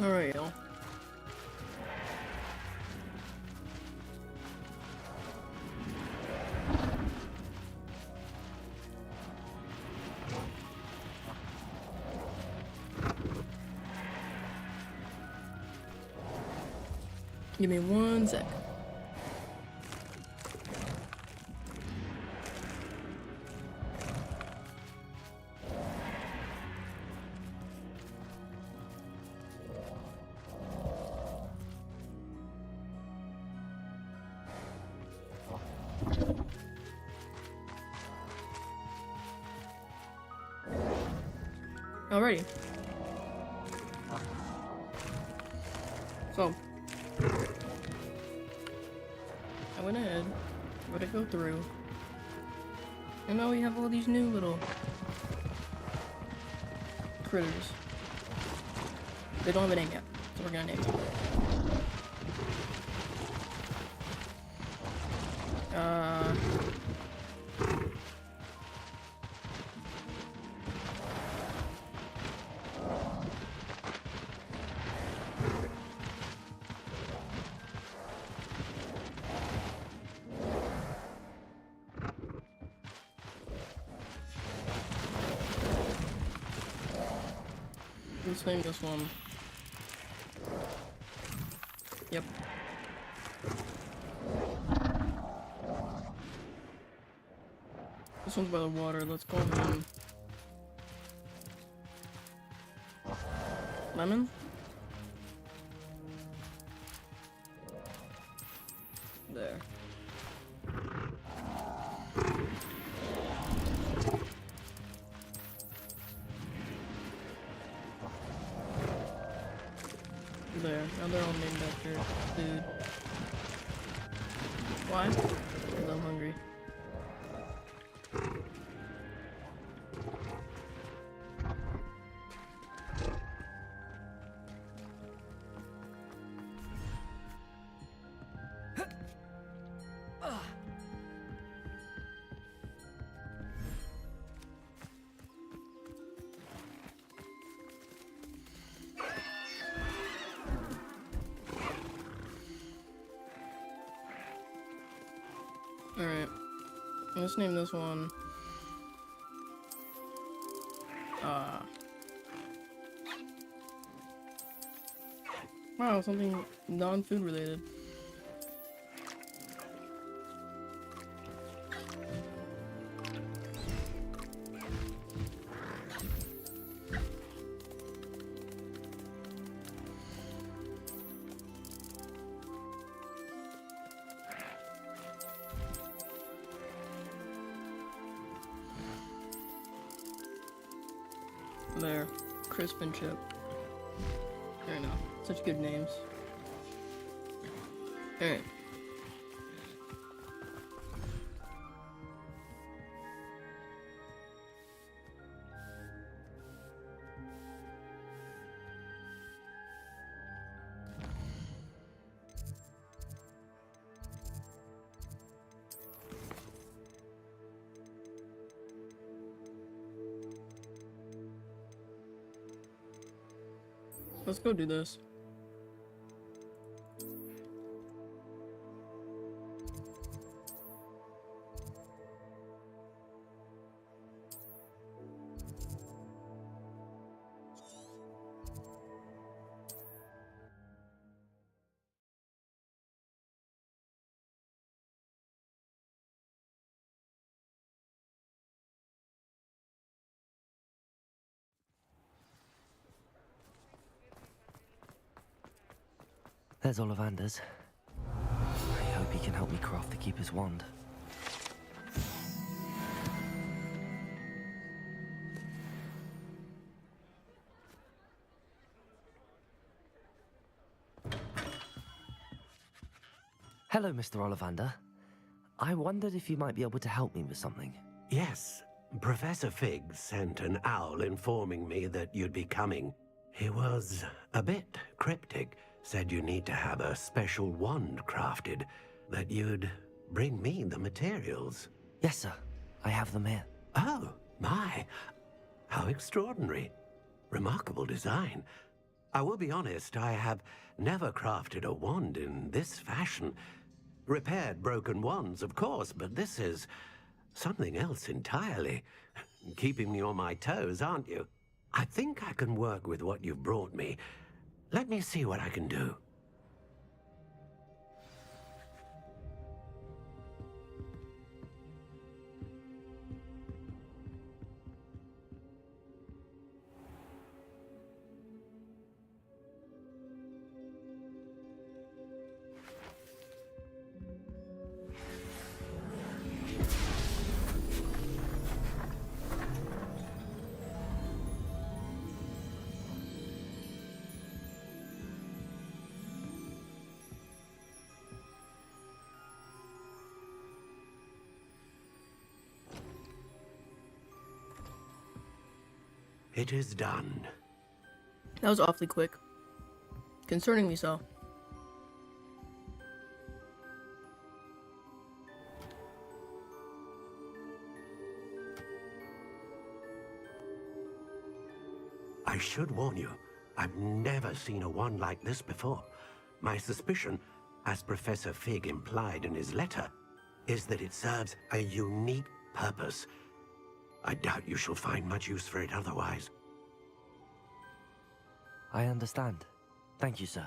Alright, y'all. Give me 1 sec. Alrighty. So, I went ahead, let it go through, and now we have all these new little critters. They don't have a name yet, so we're gonna name them. Let's name this one. Yep. This one's by the water. Let's call him Lemon. There. There. Now they're all named after food. Why? Because I'm hungry. Alright, let's name this one, wow, something non-food related. There, Crisp and Chip. I don't know, such good names. Alright. Let's go do this. There's Ollivander's. I hope he can help me craft the Keeper's wand. Hello, Mr. Ollivander. I wondered if you might be able to help me with something. Yes, Professor Fig sent an owl informing me that you'd be coming. He was a bit cryptic. Said you need to have a special wand crafted, that you'd bring me the materials. Yes, sir. I have them here. Oh, my. How extraordinary. Remarkable design. I will be honest, I have never crafted a wand in this fashion. Repaired broken wands, of course, but this is something else entirely. Keeping me on my toes, aren't you? I think I can work with what you've brought me. Let me see what I can do. It is done. That was awfully quick. Concerningly so. I should warn you, I've never seen a wand like this before. My suspicion, as Professor Fig implied in his letter, is that it serves a unique purpose. I doubt you shall find much use for it otherwise. I understand. Thank you, sir.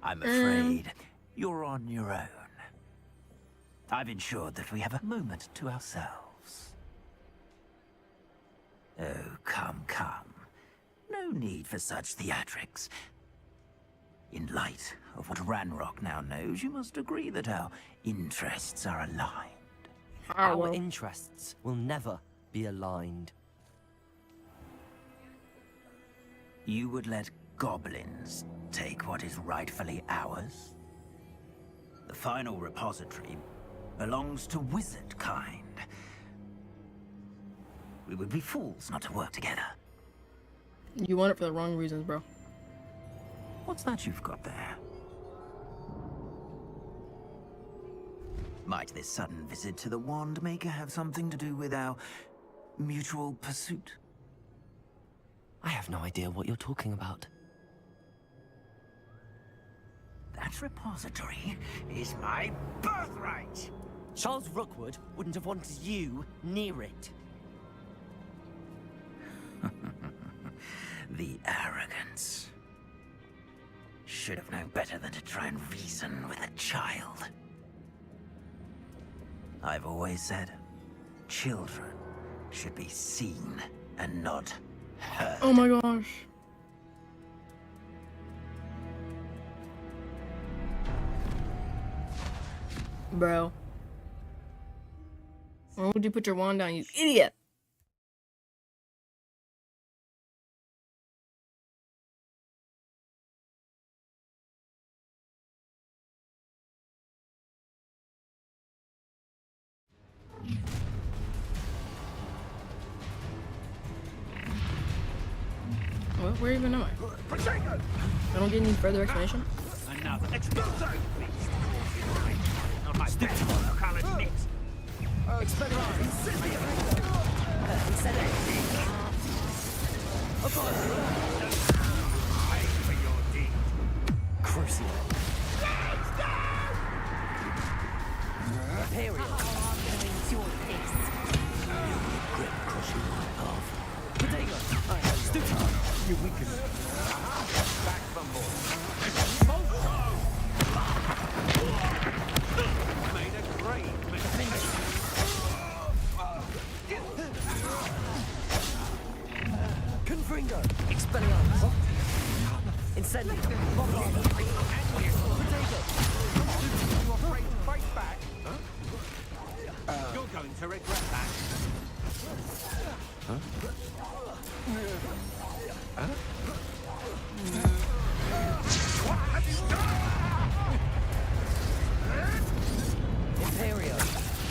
I'm afraid you're on your own. I've ensured that we have a moment to ourselves. Oh, come, come. No need for such theatrics. In light of what Ranrock now knows, you must agree that our interests are aligned. Our interests will never be aligned. You would let goblins take what is rightfully ours? The final repository belongs to wizard kind. We would be fools not to work together. You want it for the wrong reasons, bro. What's that you've got there? Might this sudden visit to the Wand Maker have something to do with our mutual pursuit? I have no idea what you're talking about. That repository is my birthright! Charles Rookwood wouldn't have wanted you near it. The arrogance. Should have known better than to try and reason with a child. I've always said, children should be seen and not heard. Oh my gosh. Bro. Why would you put your wand down, you idiot? Where even am I? I don't get any further explanation. Another explosion! Not my best colored mix. Crucial. Imperial. Grip crushing my path. Bodega. I have Stuka. You weaken. Back from more. Made a great mistake. Confringo. Expelliarmus. Incendio. Bodega. You afraid to fight back? You're going to regret that. Imperio.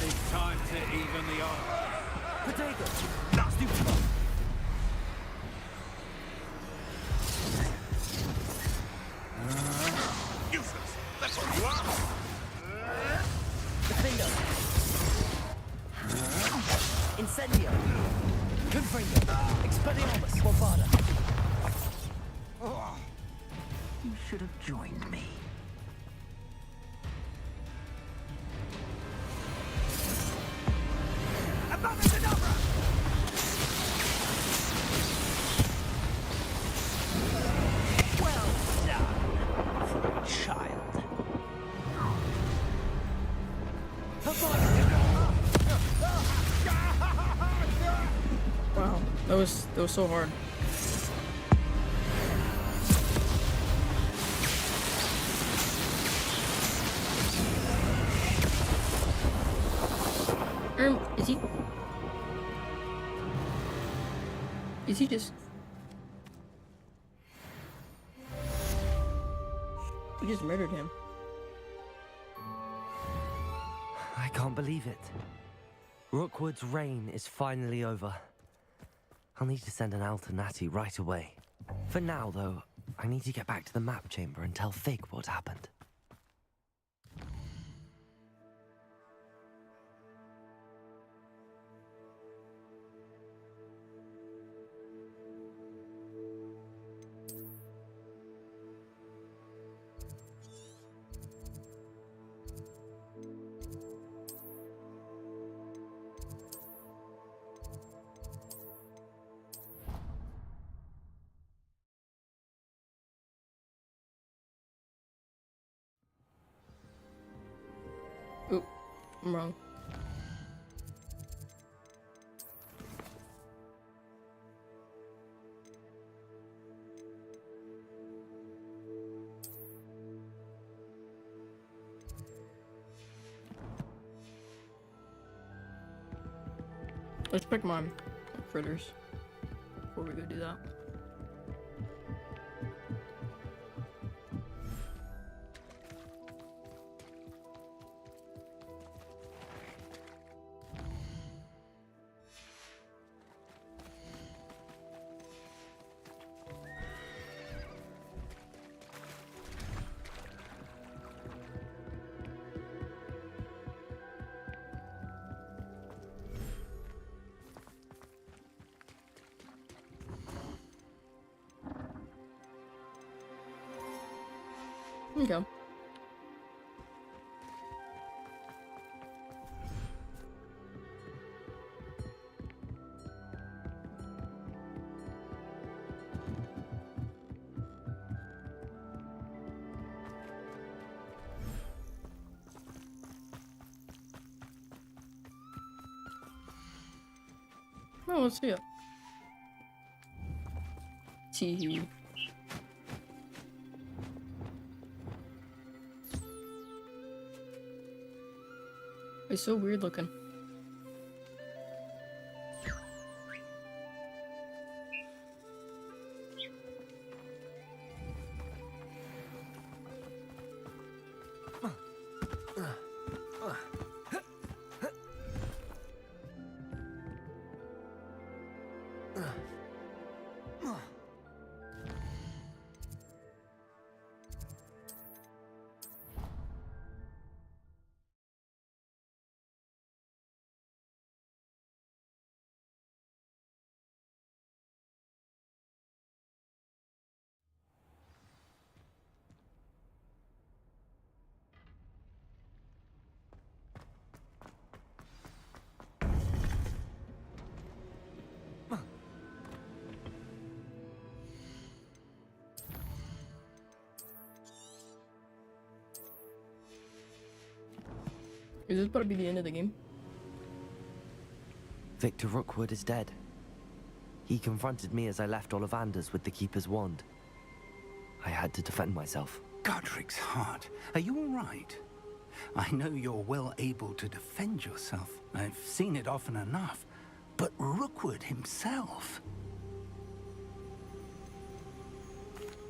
It's time to even the odds. Bodega. Useless. That's what you are. Incendio! Confringo! Expelliarmus! Bombarda! You should have joined me. Well done for a child. Wow, that was so hard. Is he? Is he just? We just murdered him. I can't believe it. Rookwood's reign is finally over. I'll need to send an owl to Natty right away. For now, though, I need to get back to the map chamber and tell Fig what happened. Oop, I'm wrong. Let's pick my critters before we go do that. Okay. Oh, let's see it. See. It's so weird looking. Is this about to be the end of the game? Victor Rookwood is dead. He confronted me as I left Ollivander's with the Keeper's wand. I had to defend myself. Godric's heart. Are you all right? I know you're well able to defend yourself. I've seen it often enough. But Rookwood himself...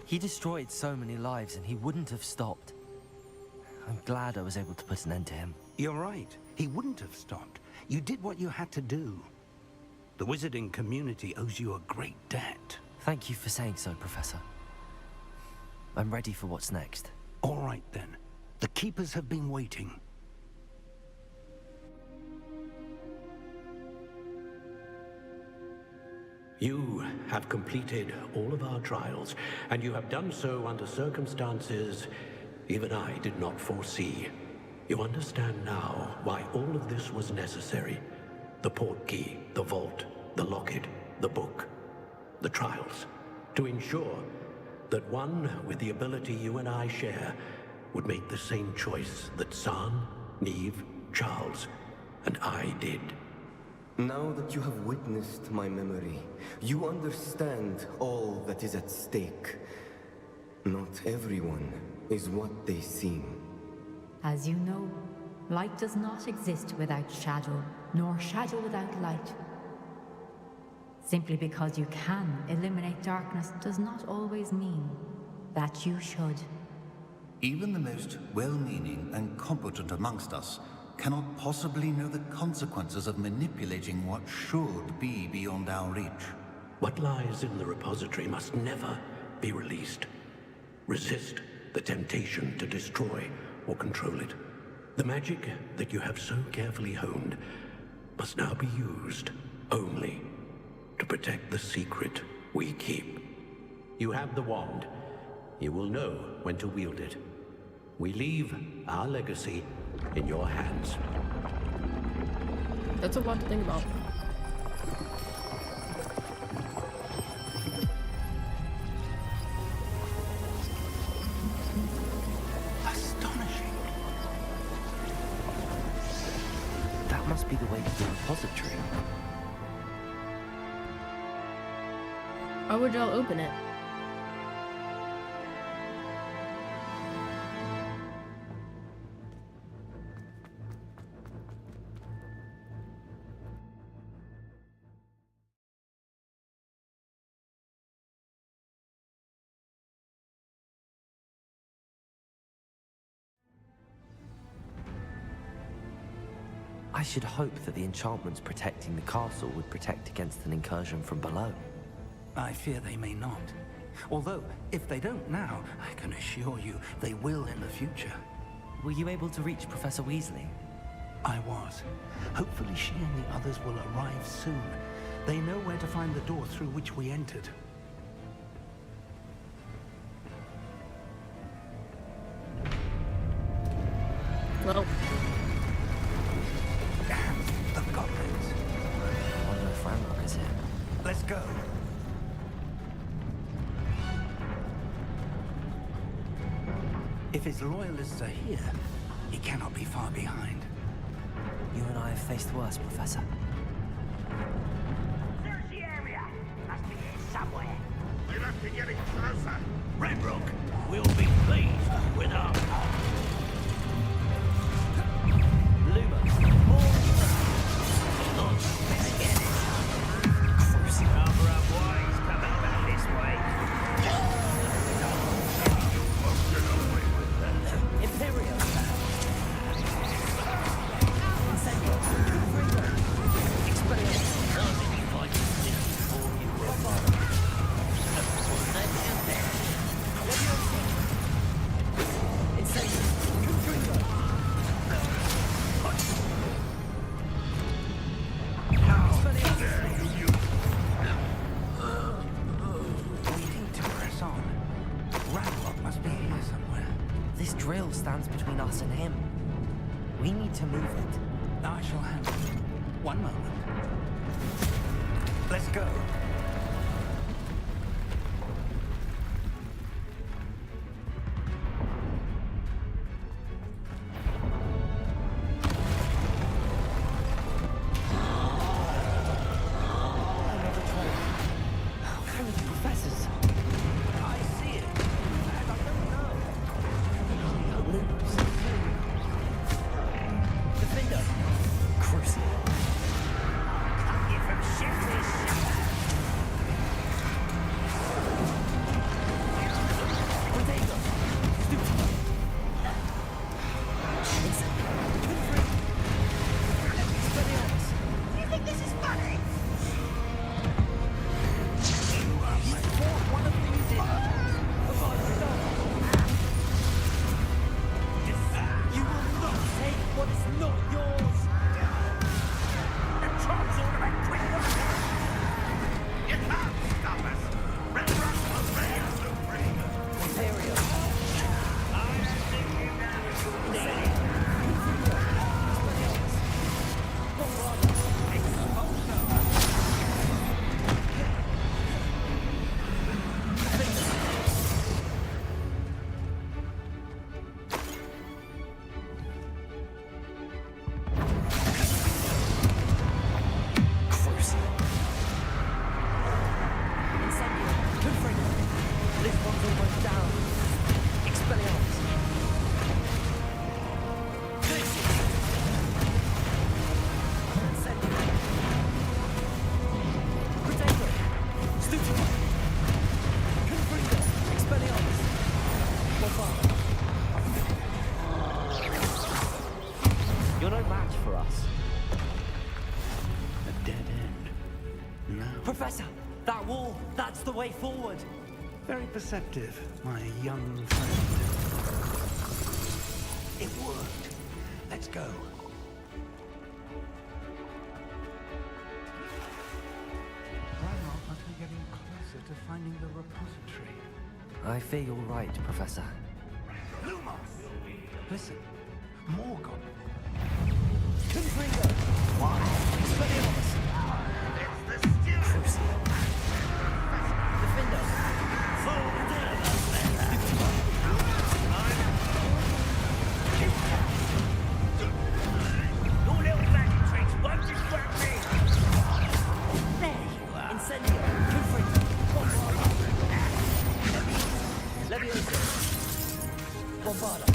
He destroyed so many lives and he wouldn't have stopped. I'm glad I was able to put an end to him. You're right. He wouldn't have stopped. You did what you had to do. The wizarding community owes you a great debt. Thank you for saying so, Professor. I'm ready for what's next. All right, then. The Keepers have been waiting. You have completed all of our trials, and you have done so under circumstances even I did not foresee. You understand now why all of this was necessary. The portkey, the vault, the locket, the book, the trials. To ensure that one with the ability you and I share would make the same choice that San, Neve, Charles, and I did. Now that you have witnessed my memory, you understand all that is at stake. Not everyone is what they seem. As you know, light does not exist without shadow, nor shadow without light. Simply because you can eliminate darkness does not always mean that you should. Even the most well-meaning and competent amongst us cannot possibly know the consequences of manipulating what should be beyond our reach. What lies in the repository must never be released. Resist the temptation to destroy or control it. The magic that you have so carefully honed must now be used only to protect the secret we keep. You have the wand. You will know when to wield it. We leave our legacy in your hands. That's a lot to think about. Astonishing. That must be the way to the repository. Why would y'all open it? I should hope that the enchantments protecting the castle would protect against an incursion from below. I fear they may not. Although, if they don't now, I can assure you they will in the future. Were you able to reach Professor Weasley? I was. Hopefully she and the others will arrive soon. They know where to find the door through which we entered. Well, The goblins. I wonder if Ranrock is here. Let's go. If his loyalists are here, he cannot be far behind. You and I have faced worse, Professor. There's the area. Must be here somewhere. They must be getting closer. Ranrock will be pleased with our... Luma! Cover up ways coming back this way. Imperial! We need to press on. Ranrock must be here somewhere. This drill stands between us and him. We need to move it. I shall handle it. One moment. Let's go. Where are the professors? I see it. And I don't know. Defender! Crucible! Cut you from ship to ship. Professor, that wall, that's the way forward. Very perceptive, my young friend. It worked. Let's go. Ranrock must be getting closer to finding the repository. I fear you're right, Professor. Lumos! Listen, more goblins. Confringo! Why? Expelliarmus! It's the student! Crucio! Defendo! Your little magic tricks won't distract me! There you are! Incendio! Confringo! Levioso! Bombarda!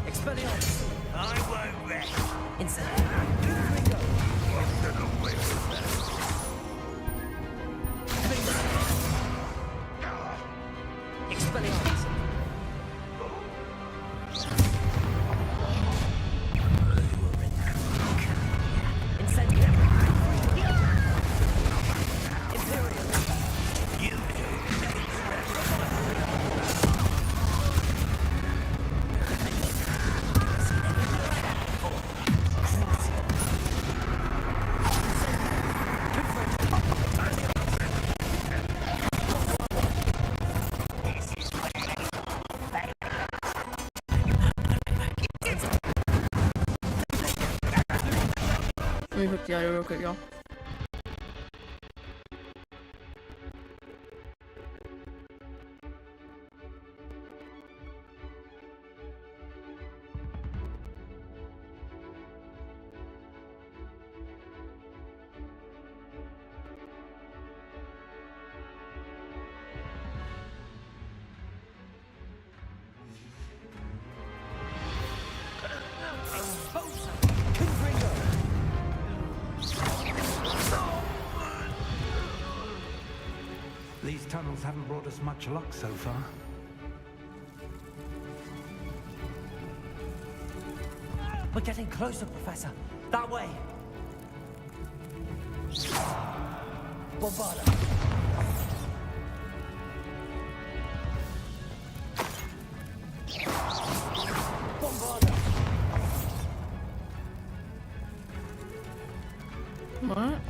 Expelliarmus! I won't rest! Incendio! Confringo! Expelliarmus! Incendio! Imperial! Let me put the audio real quick, y'all. These tunnels haven't brought us much luck so far. We're getting closer, Professor. That way. Bombarda. Bombarda. What?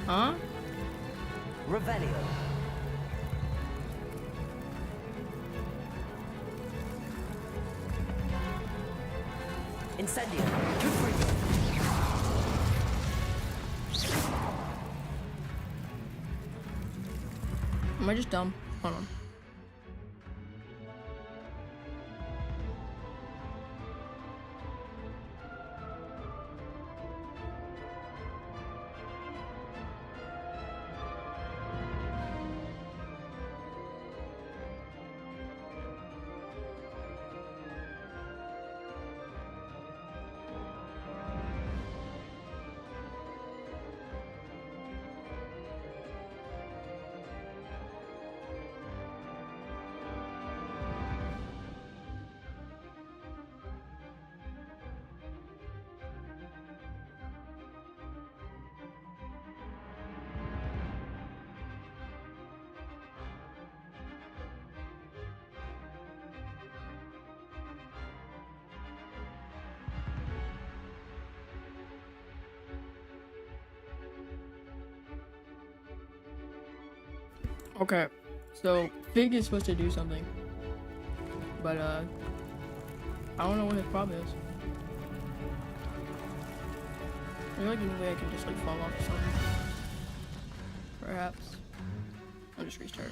Huh? Revelio. Incendio. Confringo. Am I just dumb? Hold on. Okay, so Fig is supposed to do something, but I don't know what his problem is. I feel like in a way I can just like fall off or something. Perhaps. I'll just restart.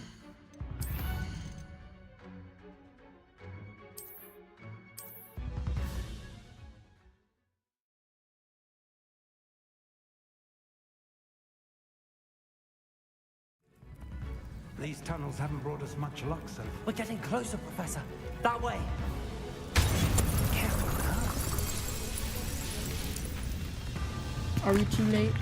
These tunnels haven't brought us much luck so far. We're getting closer, Professor. That way. Careful now. Are we too late?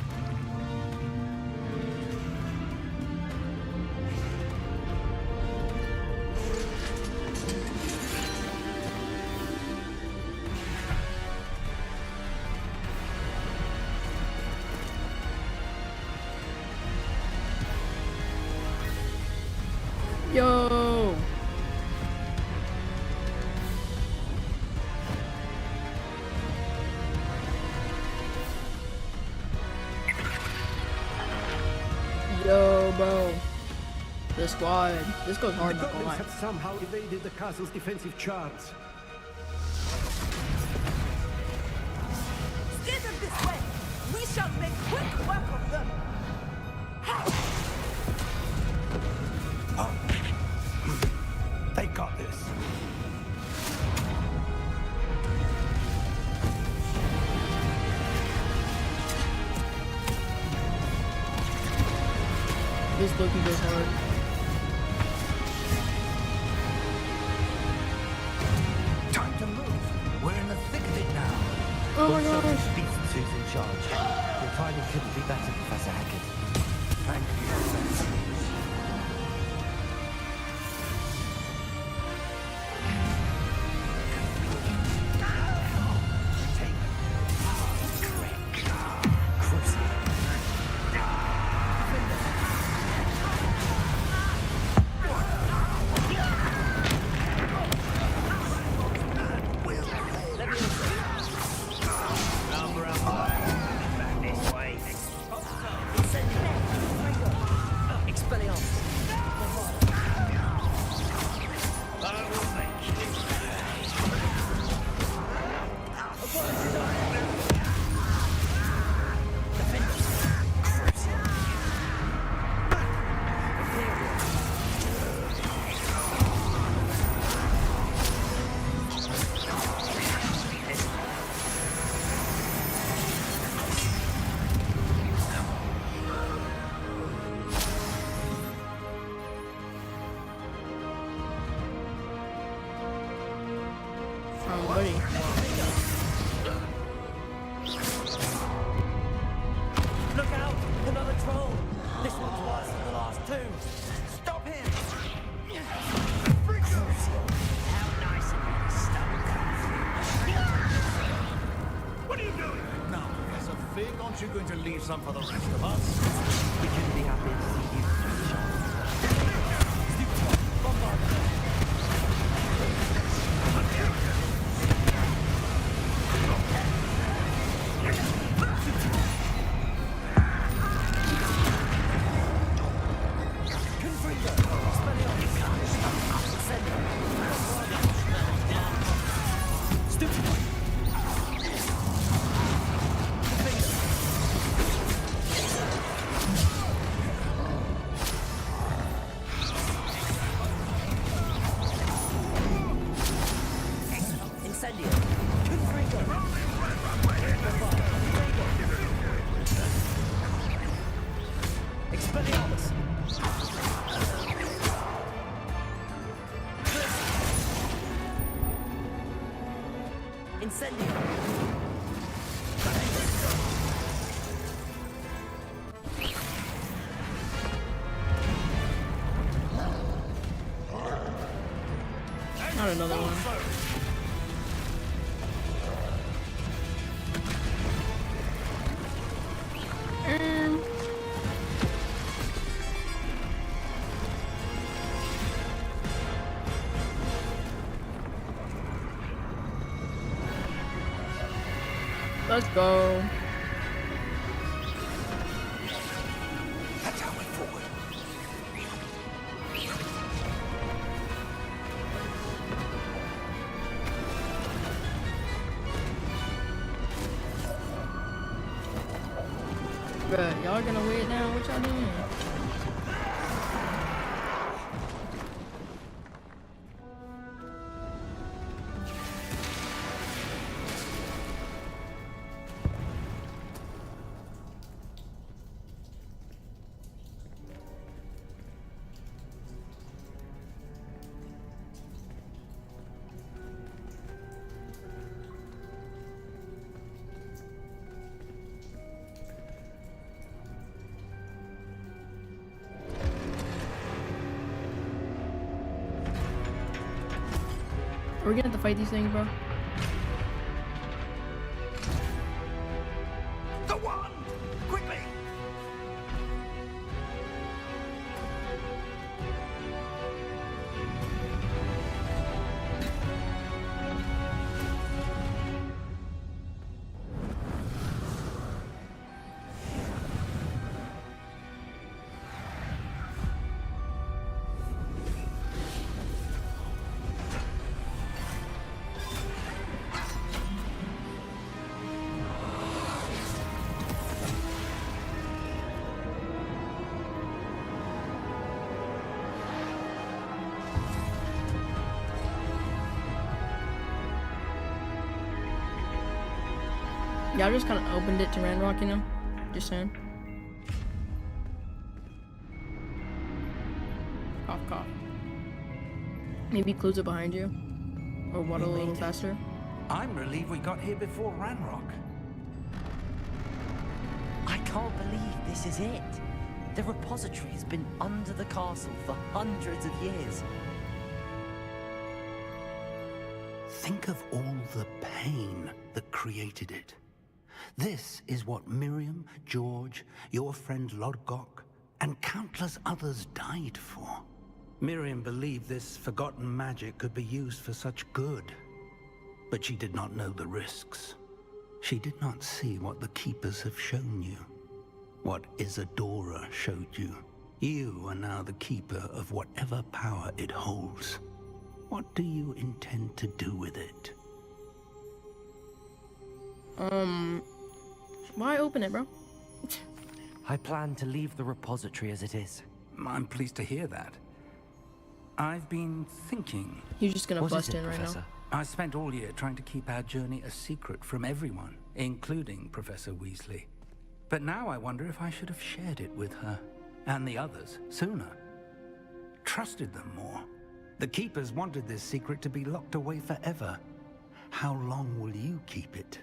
bro. The squad. This goes hard, The not gonna goblins lie. have somehow evaded the castle's defensive charts. Steer them this way. We shall make quick work of them. They got this. This looking goes hard. Time to move. We're in the thick of it now. Oh my Also, gosh. Beast who's in charge. Your timing couldn't be better, Professor Hackett. Thank you. Back this way. I will make you. Oh, buddy. Look out! Another troll! This one's worse than the last two! Stop him! How nice of you to stop. What are you doing? Now, Professor Fig, aren't you going to leave some for the rest of us? We couldn't be happier to see you, Not another one. Let's go. That's our way forward. Bruh, y'all gonna wait now? What y'all doing? Are we gonna have to fight these things, bro? The one! Quickly! Yeah, I just kind of opened it to Ranrock, you know? Just saying. Cough, cough. Maybe clues are behind you. Or waddle a little faster. I'm relieved we got here before Ranrock. I can't believe this is it. The repository has been under the castle for hundreds of years. Think of all the pain that created it. This is what Miriam, George, your friend Lodgok, and countless others died for. Miriam believed this forgotten magic could be used for such good. But she did not know the risks. She did not see what the Keepers have shown you. What Isadora showed you. You are now the Keeper of whatever power it holds. What do you intend to do with it? Why open it, bro? I plan to leave the repository as it is. I'm pleased to hear that. I've been thinking. He's just gonna What bust is it, in right Professor? now. I spent all year trying to keep our journey a secret from everyone, including Professor Weasley. But now I wonder if I should have shared it with her, and the others, sooner. Trusted them more. The Keepers wanted this secret to be locked away forever. How long will you keep it?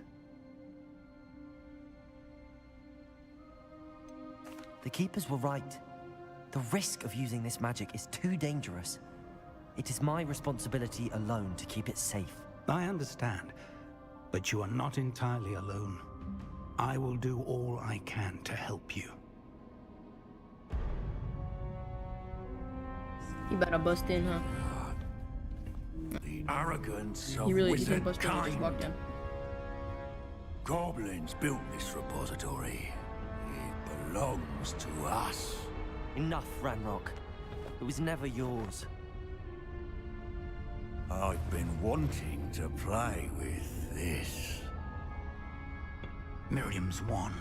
The Keepers were right. The risk of using this magic is too dangerous. It is my responsibility alone to keep it safe. I understand, but you are not entirely alone. I will do all I can to help you. You better bust in, huh? The arrogance of You really you wizard think bust in or just walk kind. in? Goblins built this repository. It belongs to us. Enough, Ranrock. It was never yours. I've been wanting to play with this. Miriam's wand.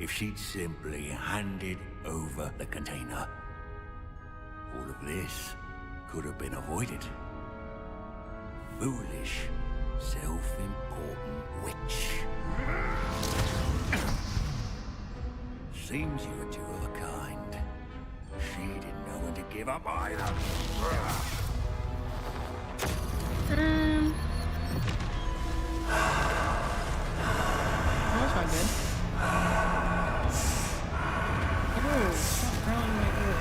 If she'd simply handed over the container, all of this could have been avoided. Foolish, self-important witch. Seems you were two of a kind. She didn't know when to give up either. That's not good. Oh, stop growling in my ear.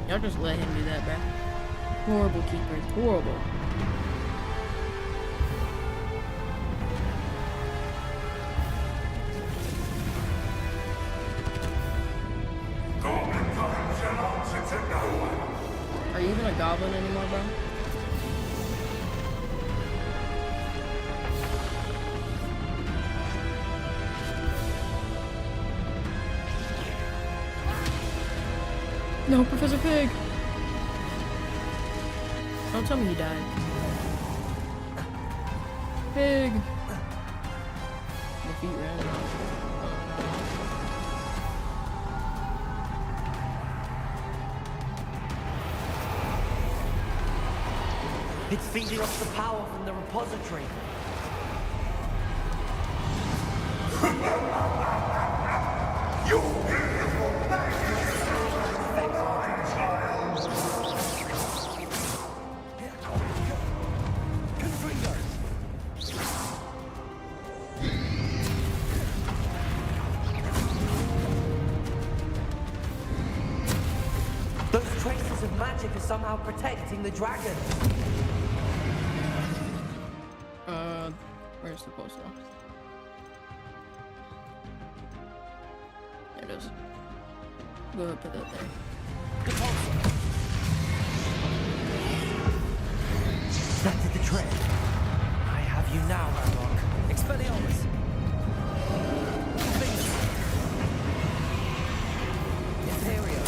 Y'all just let him do that, bruh. Horrible keepers. Horrible. Are you even a goblin anymore, bro? No, Professor Pig! Don't tell me he died. Pig! Defeat Ranrock. It's feeding off the power from the repository. Those traces of magic are somehow protecting the dragon. Where's the post now? There it is. Go ahead, put that there. That did the trick. I have you now, Ranrock. Expelliarmus. Imperio.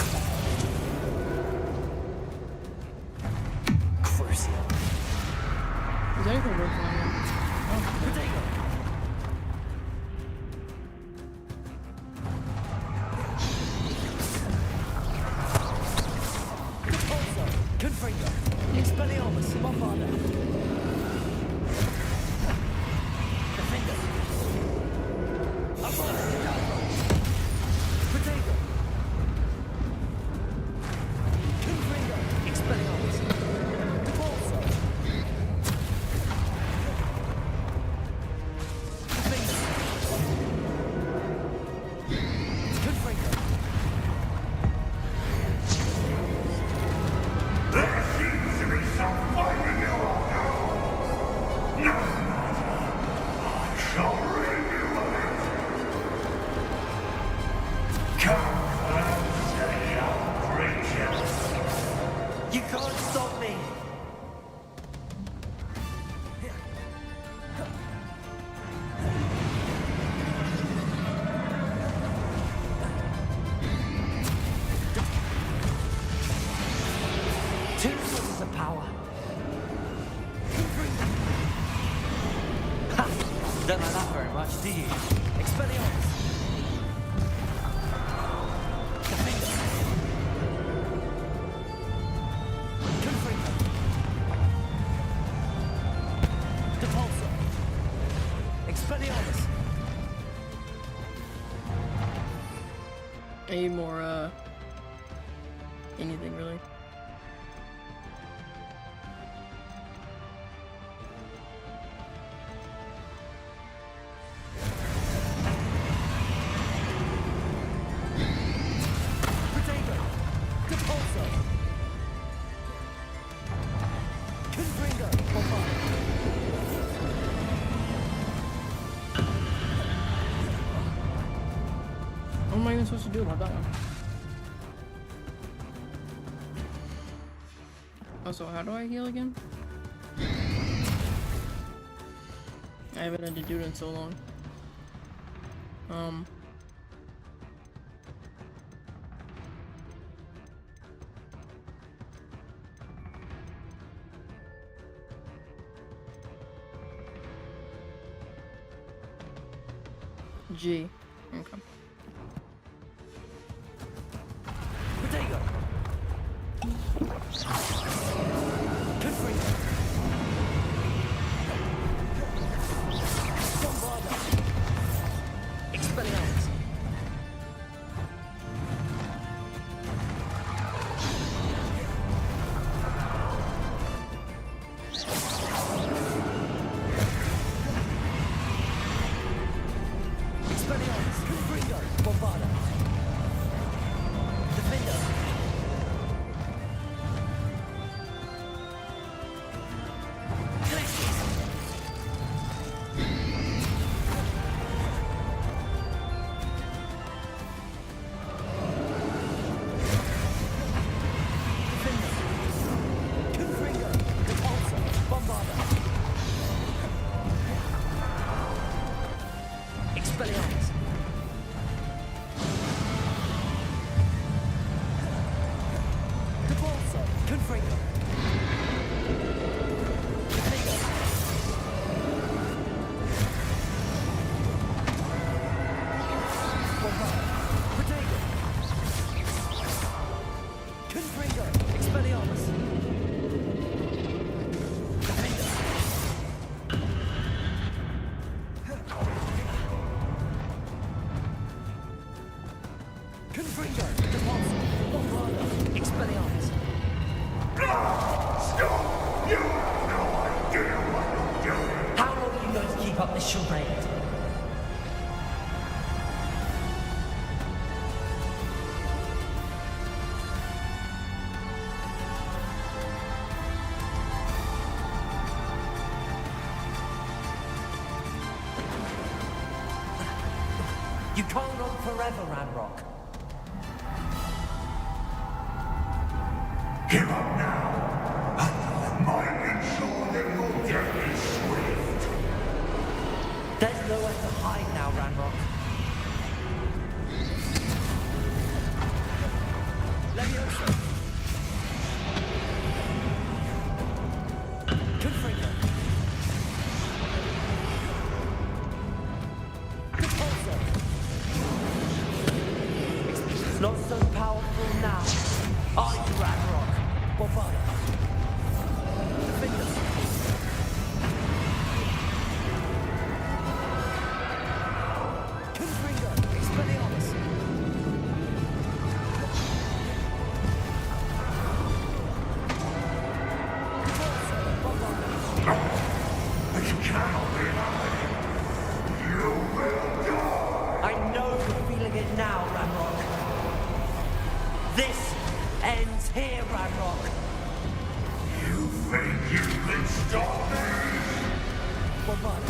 Crucio. Is that even working on him? Protego. Confringo. Bombarda. Defender. Potato. Confringo. Expelliarmus. Repulsor. Defender. Confringo. There seems to be some fighting you all now. No, I shall rid you of it. Come closer, young creatures. You can't stop me. Two sources of power. Ha! Don't like that very much, do you? Expelliarmus. Defender. Confringo. Depulsor. Expelliarmus. I need more, anything really. Potato. Depulsor. Confringo. Bombarda. What am I even supposed to do about that one? Also, how do I heal again? I haven't had to do it in so long. G. Okay. Potato. Confringo. Bombarda. Expelliarmus. Expelliarmus. Confringo. Bombarda. Defender. Glacius. Defender. Confringo. Depulsor. Bombarda. Expelliarmus. Depulsor. Confringo. Defender. Bombarda. Potato. Confringo. Expelliarmus. Defender. Confringo. Depulsor. Bombarda. Expelliarmus. Stop! You have no idea what you're doing. How long are you going to keep up this charade? You can't run forever, Ranrock. Give up now. I might ensure that your death is swift. There's nowhere to hide now, Ranrock. Leviosa. Confringo. Repulsor. It's not so powerful now. Are you, Ranrock? Bombarda. here, Ranrock! You think you can stop me? Bombard.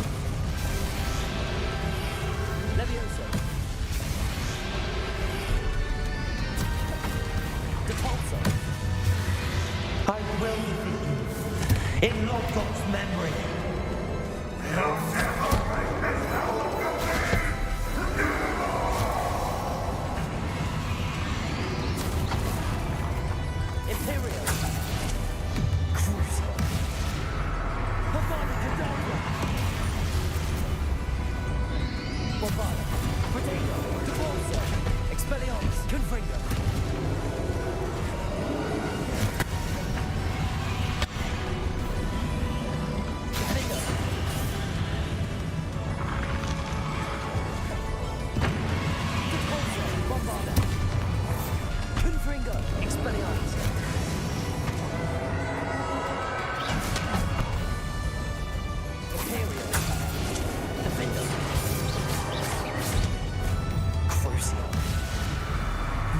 Levioso. Depulso. I will defeat you. In Lodgok's memory. You'll never make this hell of Imperial. Crucial. Bombard Cadabra. Bombard. Potato. Depulso. Expelliarmus. Confringo.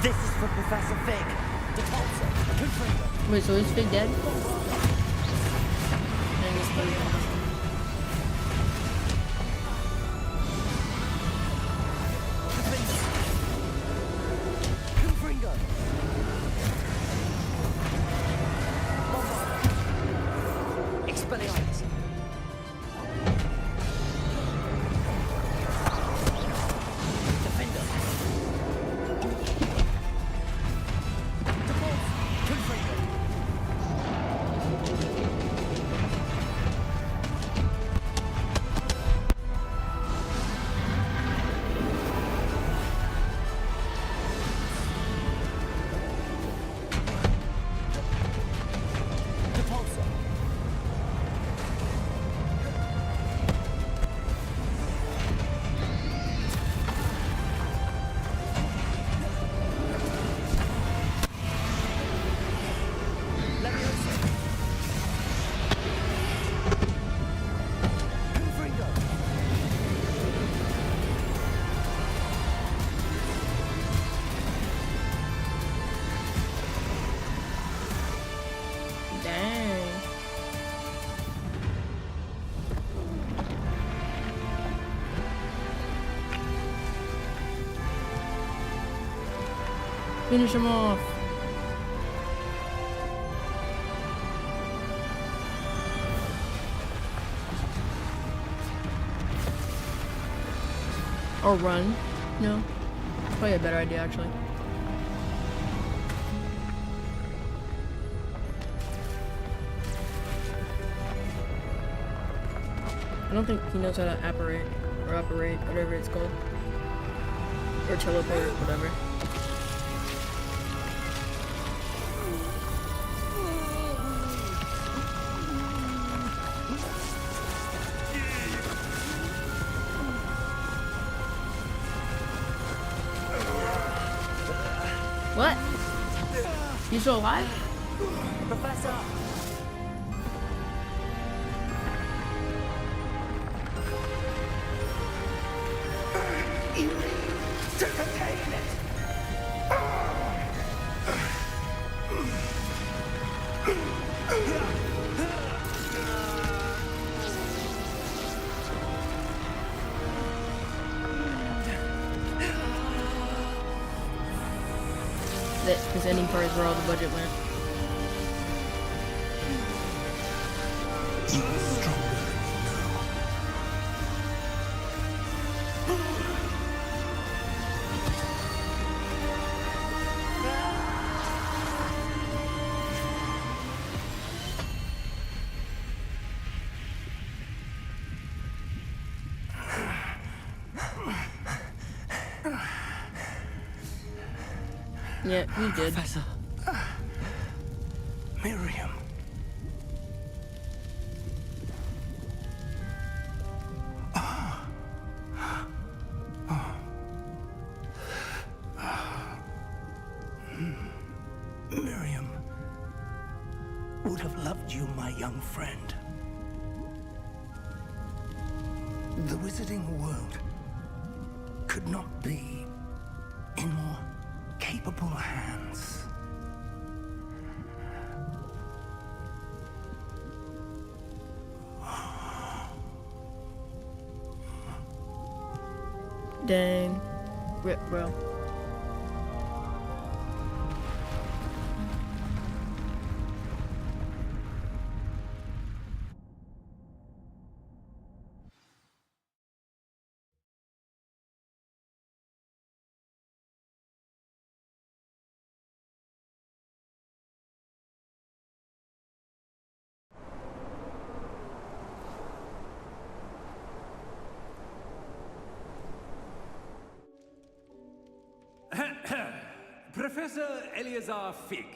This is for Professor Fig. Depulso. Confringo. Wait, so is Fig dead? Dang, it's pretty awesome. Confringo. Bombard. Expelliarmus. Dang. Finish him off. Or run. No. Probably a better idea, actually. I don't think he knows how to apparate, or operate, whatever it's called. Or teleport, whatever. What? You still alive? Professor! This ending part is where all the budget went. You are stronger than you know. Yeah, we did. Professor. Miriam. Miriam would have loved you, my young friend. The wizarding world could not be in more capable hands. Dang. Rip, bro. Professor Eleazar Fig.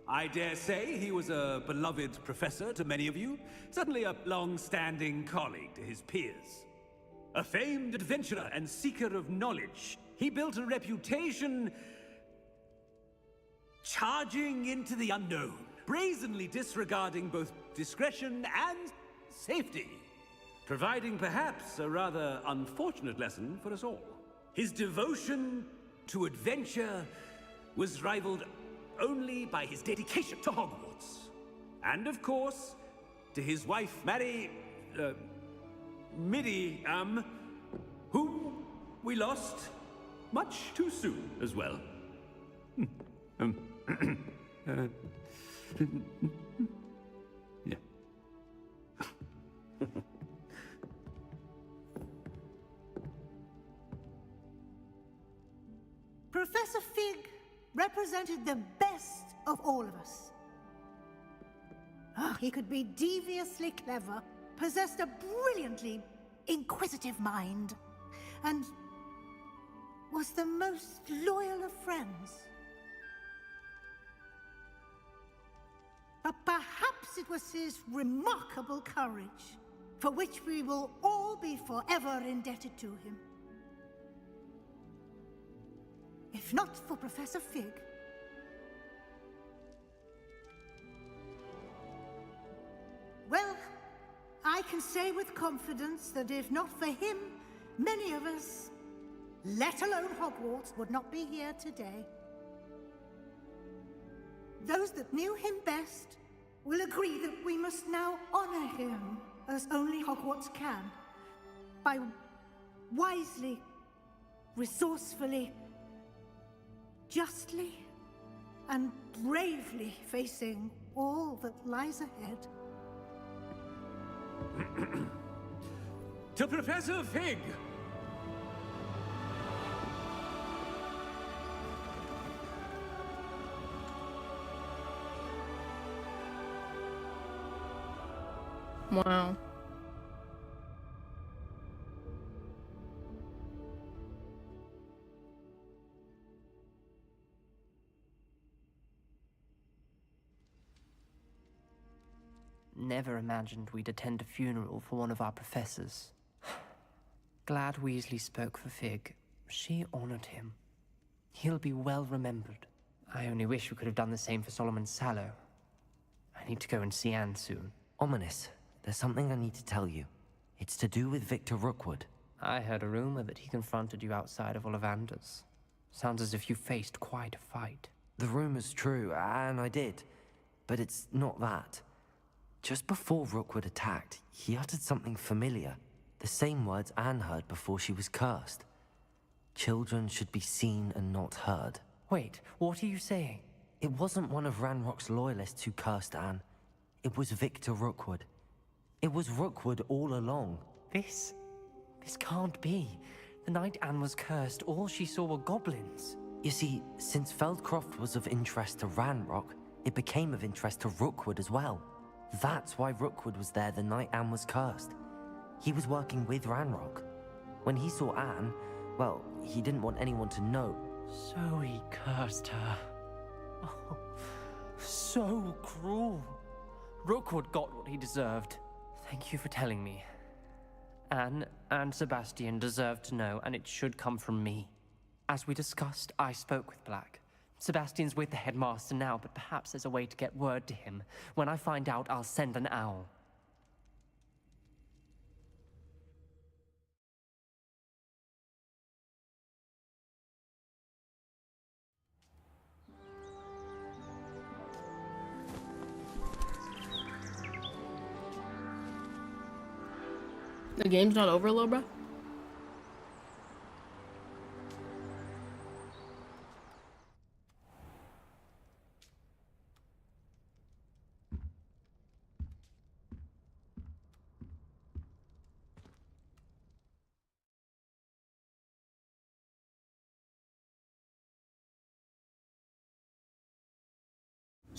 I dare say he was a beloved professor to many of you, certainly a long-standing colleague to his peers. A famed adventurer and seeker of knowledge, he built a reputation charging into the unknown, brazenly disregarding both discretion and safety, providing perhaps a rather unfortunate lesson for us all. His devotion to adventure was rivaled only by his dedication to Hogwarts. And of course, to his wife, Miriam, whom we lost much too soon as well. Yeah. Professor Fig represented the best of all of us. He could be deviously clever, possessed a brilliantly inquisitive mind, and was the most loyal of friends. But perhaps it was his remarkable courage, for which we will all be forever indebted to him. If not for Professor Fig, well, I can say with confidence that if not for him, many of us, let alone Hogwarts, would not be here today. Those that knew him best will agree that we must now honor him as only Hogwarts can, by wisely, resourcefully, justly, and bravely facing all that lies ahead. To Professor Fig! Wow. Never imagined we'd attend a funeral for one of our professors. Glad Weasley spoke for Fig. She honored him. He'll be well remembered. I only wish we could have done the same for Solomon Sallow. I need to go and see Anne soon. Ominous. There's something I need to tell you. It's to do with Victor Rookwood. I heard a rumor that he confronted you outside of Ollivander's. Sounds as if you faced quite a fight. The rumor's true, and I did. But it's not that. Just before Rookwood attacked, he uttered something familiar. The same words Anne heard before she was cursed. Children should be seen and not heard. Wait, what are you saying? It wasn't one of Ranrock's loyalists who cursed Anne. It was Victor Rookwood. It was Rookwood all along. This can't be. The night Anne was cursed, all she saw were goblins. You see, since Feldcroft was of interest to Ranrock, it became of interest to Rookwood as well. That's why Rookwood was there the night Anne was cursed. He was working with Ranrock. When he saw Anne, well, he didn't want anyone to know. So he cursed her. Oh, so cruel. Rookwood got what he deserved. Thank you for telling me. Anne and Sebastian deserve to know, and it should come from me. As we discussed, I spoke with Black. Sebastian's with the headmaster now, but perhaps there's a way to get word to him. When I find out, I'll send an owl. The game's not over, little bro?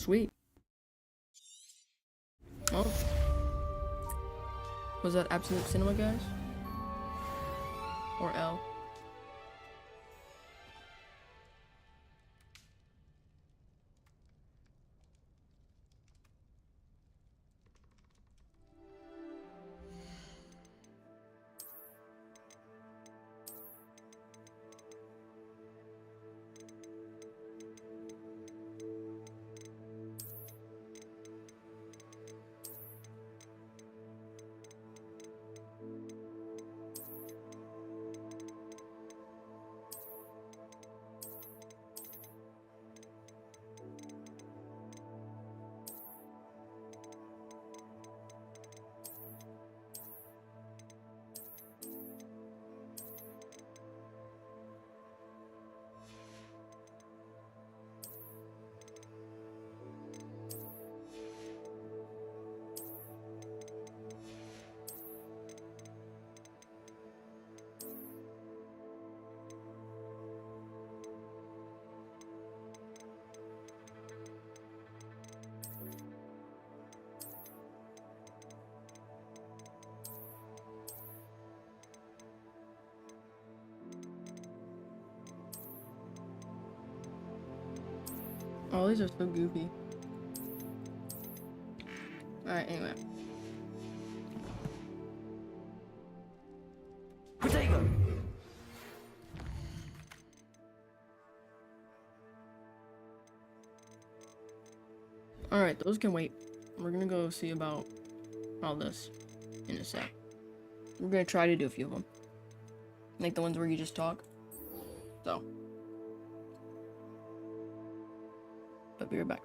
Sweet. Oh. Was that Absolute Cinema, guys? Or L? Oh, these are so goofy. Alright, anyway. Protego! Alright, those can wait. We're gonna go see about all this in a sec. We're gonna try to do a few of them. Like the ones where you just talk. So. But be right back.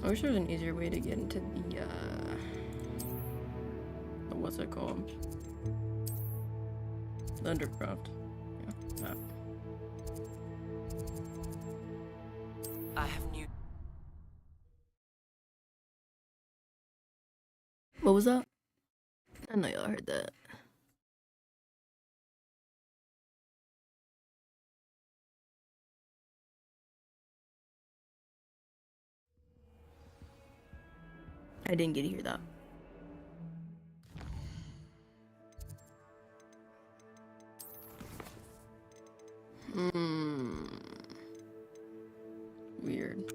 I wish there was an easier way to get into the what's it called? The Undercroft. Yeah, that. I have new. What was that? I know y'all heard that. I didn't get to hear that. Weird.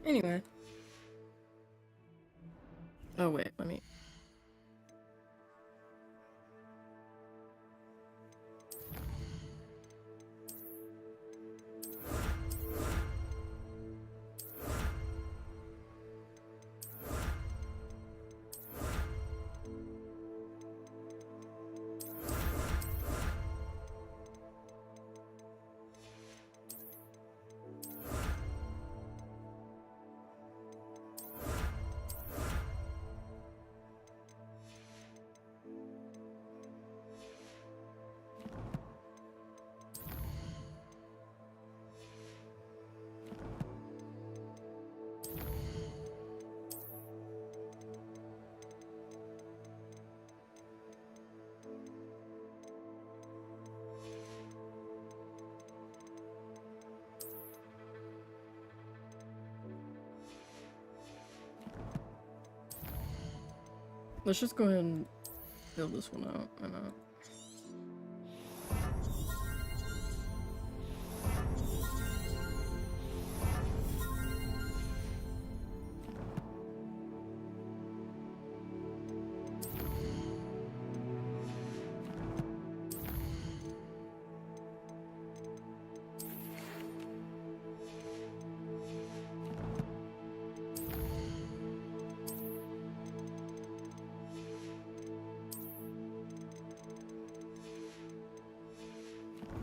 Anyway. Oh wait, let me. Let's just go ahead and fill this one out.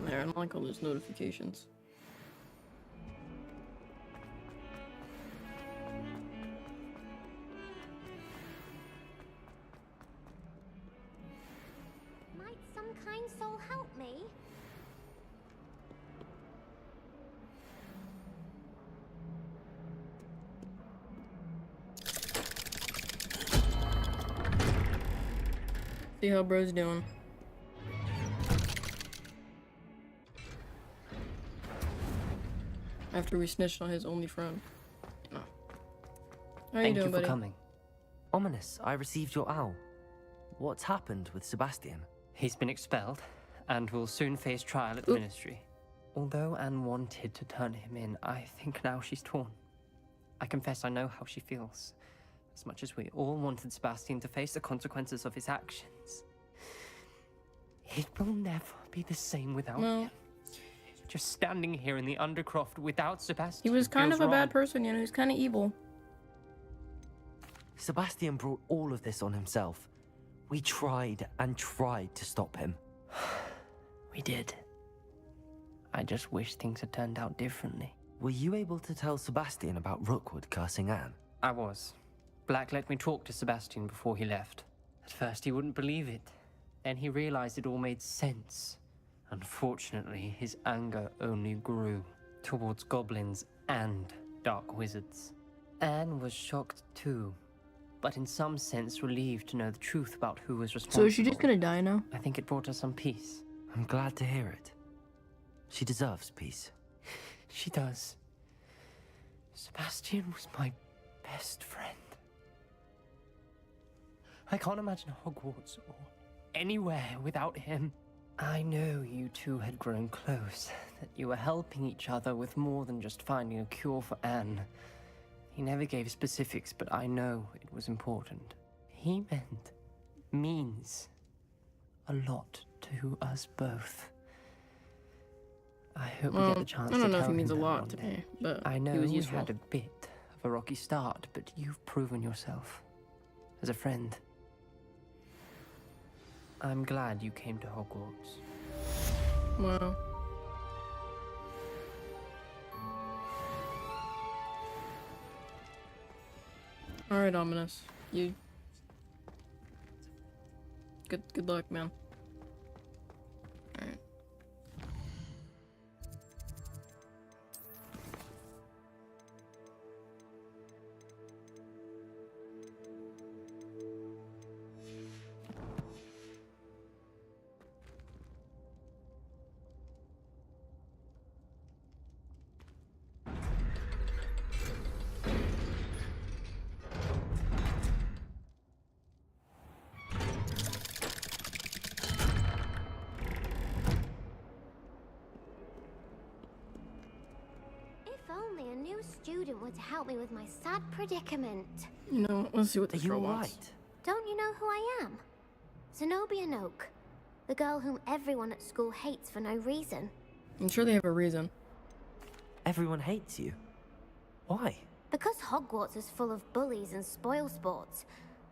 There, I don't like all those notifications. Might some kind soul help me? See how bro's doing. After we snitched on his only friend. No. How you Thank doing, you for buddy? coming. Ominous, I received your owl. What's happened with Sebastian? He's been expelled, and will soon face trial at the Ministry. Although Anne wanted to turn him in, I think now she's torn. I confess I know how she feels. As much as we all wanted Sebastian to face the consequences of his actions. It will never be the same without him. Just standing here in the Undercroft without Sebastian. He was kind of a bad wrong. person, you know, he's kind of evil. Sebastian brought all of this on himself. We tried and tried to stop him. We did. I just wish things had turned out differently. Were you able to tell Sebastian about Rookwood cursing Anne? I was. Black let me talk to Sebastian before he left. At first he wouldn't believe it. Then he realized it all made sense. Unfortunately, his anger only grew towards goblins and dark wizards. Anne was shocked too, but in some sense relieved to know the truth about who was responsible. So is she just gonna die now? I think it brought her some peace. I'm glad to hear it. She deserves peace. She does. Sebastian was my best friend. I can't imagine Hogwarts or anywhere without him. I know you two had grown close, that you were helping each other with more than just finding a cure for Anne. He never gave specifics, but I know it was important. He means a lot to us both. I hope we get the chance to I don't know tell if he him means a that lot one to day. me, but I know he was you useful. had a bit of a rocky start, but you've proven yourself as a friend. I'm glad you came to Hogwarts. Wow. Alright, Ominous. You... Good luck, man. student were to help me with my sad predicament. You know, let's see what this Are you girl all wants. right? Don't you know who I am? Zenobia Noak, the girl whom everyone at school hates for no reason. I'm sure they have a reason. Everyone hates you. Why? Because Hogwarts is full of bullies and spoilsports.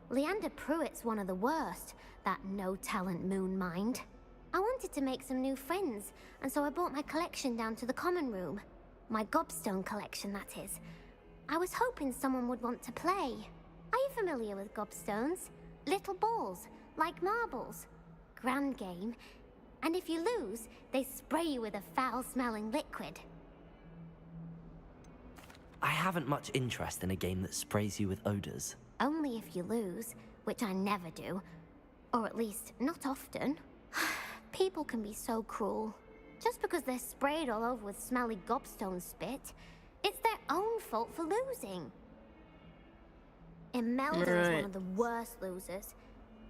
Leander Pruitt's one of the worst, that no-talent moon mind. I wanted to make some new friends, and so I brought my collection down to the common room. My gobstone collection, that is. I was hoping someone would want to play. Are you familiar with gobstones? Little balls, like marbles. Grand game. And if you lose, they spray you with a foul-smelling liquid. I haven't much interest in a game that sprays you with odors. Only if you lose, which I never do. Or at least, not often. People can be so cruel. Just because they're sprayed all over with smelly gobstone spit, it's their own fault for losing. Imelda was one of the worst losers.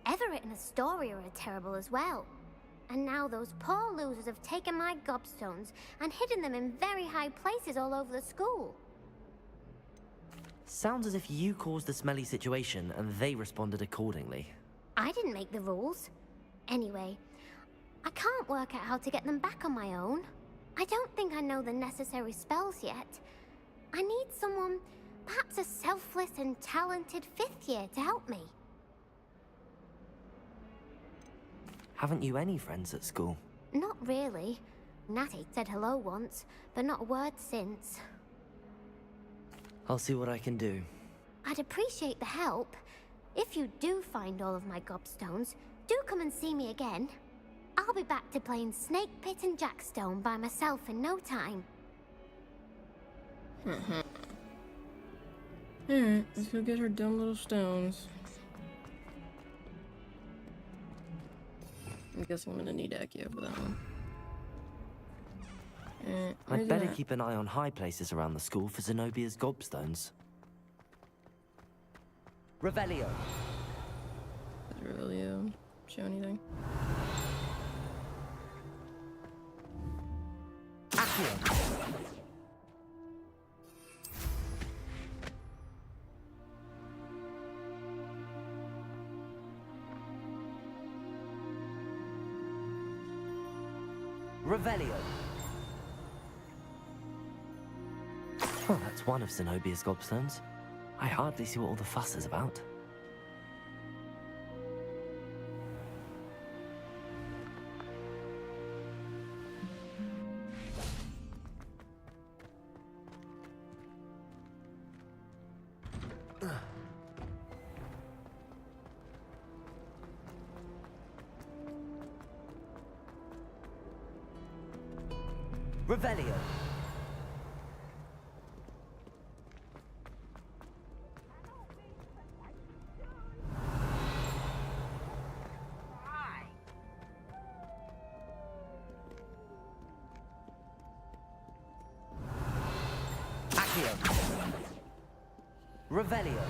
Everett and Astoria are terrible as well. And now those poor losers have taken my gobstones and hidden them in very high places all over the school. Sounds as if you caused the smelly situation and they responded accordingly. I didn't make the rules. Anyway, I can't work out how to get them back on my own. I don't think I know the necessary spells yet. I need someone, perhaps a selfless and talented fifth year to help me. Haven't you any friends at school? Not really. Natty said hello once, but not a word since. I'll see what I can do. I'd appreciate the help. If you do find all of my gobstones, do come and see me again. I'll be back to playing Snake Pit and Jackstone by myself in no time. Alright, let's go get her dumb little stones. I guess I'm gonna need Accio for that one. I'd better keep an eye on high places around the school for Zenobia's gobstones. Revelio. Does Revelio show anything? Accio. Revelio. Well, that's one of Zenobia's gobstones. I hardly see what all the fuss is about. Revelio. Accio. Revelio.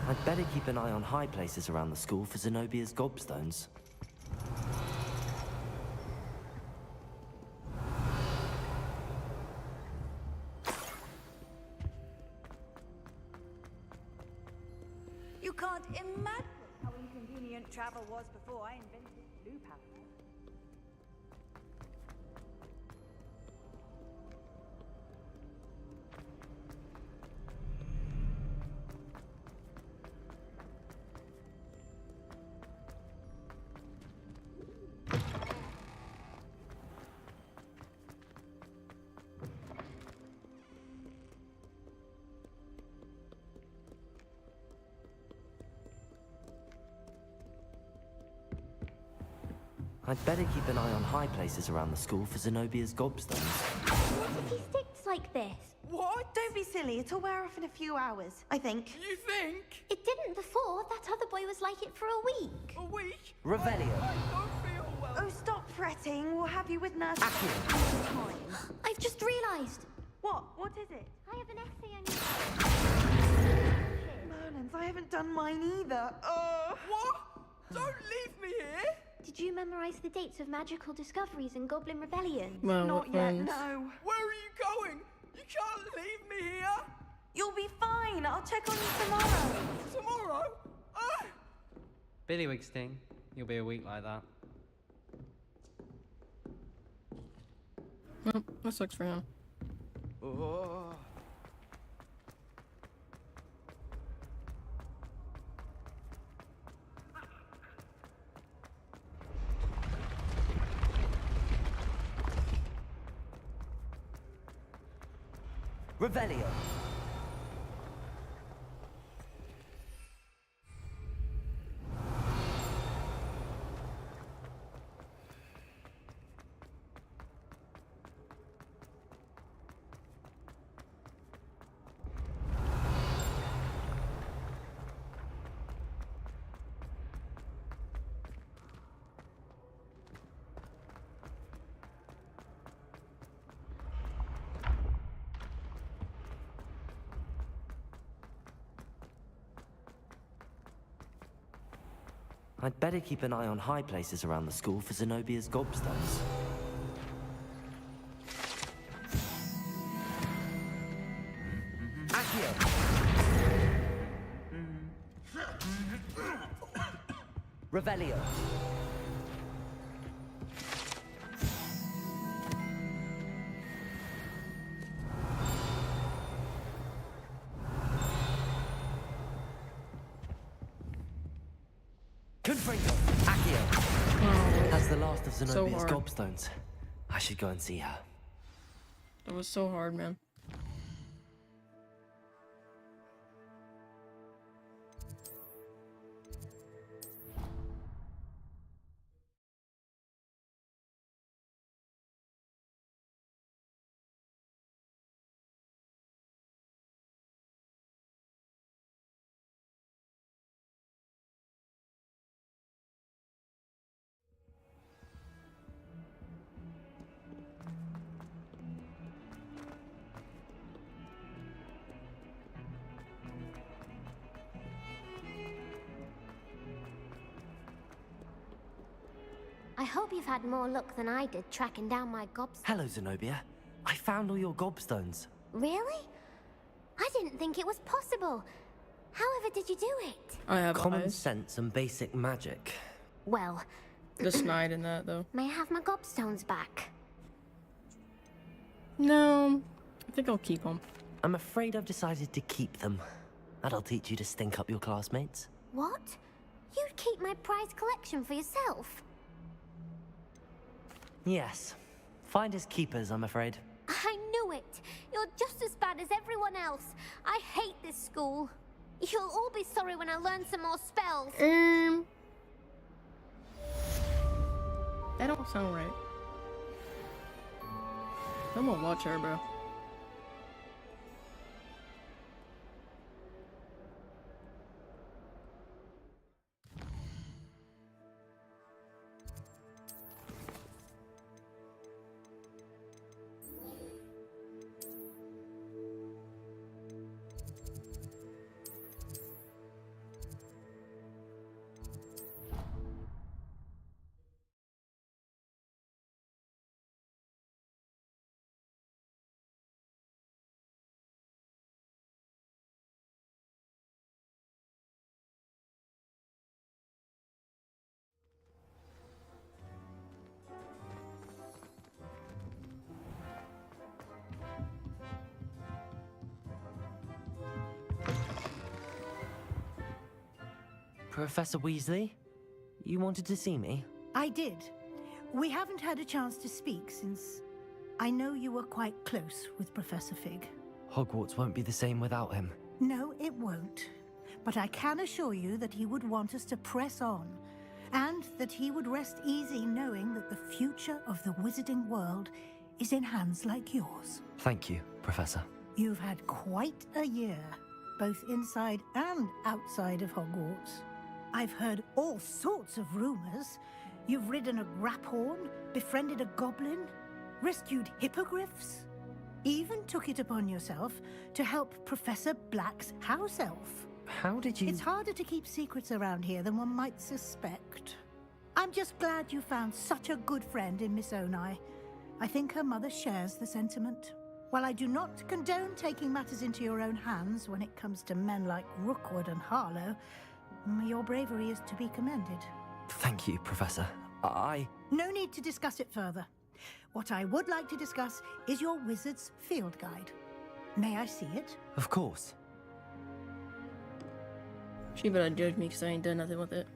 I'd better keep an eye on high places around the school for Zenobia's gobstones. You can't imagine how inconvenient travel was before I invented blue power. I'd better keep an eye on high places around the school for Zenobia's gobstones. What if he sticks like this? What? Don't be silly. It'll wear off in a few hours, I think. You think? It didn't before. That other boy was like it for a week. A week? Revelio. I don't feel well. Oh, stop fretting. We'll have you with Nurse time. I've just realised. What? What is it? I have an essay on you. Merlins, I haven't done mine either. What? Don't leave me here! Did you memorise the dates of magical discoveries and Goblin Rebellion? Well, Not yet, no. Where are you going? You can't leave me here! You'll be fine. I'll check on you tomorrow. Tomorrow? Billywig sting. You'll be a week like that. Well, that sucks for him. Oh. Revelio. I'd better keep an eye on high places around the school for Zenobia's gobstones. Accio! Revelio. Confringo. Accio. That's the last of Zenobia's hard. gobstones. I should go and see her. That was so hard, man. I hope you've had more luck than I did tracking down my gobstones. Hello, Zenobia. I found all your gobstones. Really? I didn't think it was possible. However did you do it? I have Common eyes. sense and basic magic. Well, The snide in that, though. may I have my gobstones back? No, I think I'll keep them. I'm afraid I've decided to keep them. That'll teach you to stink up your classmates. What? You'd keep my prized collection for yourself? Yes. Finders keepers, I'm afraid. I knew it! You're just as bad as everyone else. I hate this school. You'll all be sorry when I learn some more spells. That don't sound right. I'm gonna watch her, bro. Professor Weasley? You wanted to see me? I did. We haven't had a chance to speak since I know you were quite close with Professor Fig. Hogwarts won't be the same without him. No, it won't. But I can assure you that he would want us to press on, and that he would rest easy knowing that the future of the wizarding world is in hands like yours. Thank you, Professor. You've had quite a year, both inside and outside of Hogwarts. I've heard all sorts of rumors. You've ridden a graphorn, befriended a goblin, rescued hippogriffs, even took it upon yourself to help Professor Black's house elf. How did you... It's harder to keep secrets around here than one might suspect. I'm just glad you found such a good friend in Miss Onai. I think her mother shares the sentiment. While I do not condone taking matters into your own hands when it comes to men like Rookwood and Harlow, your bravery is to be commended. Thank you, Professor. No need to discuss it further. What I would like to discuss is your wizard's field guide. May I see it? Of course. She better judge me because I ain't done nothing with it.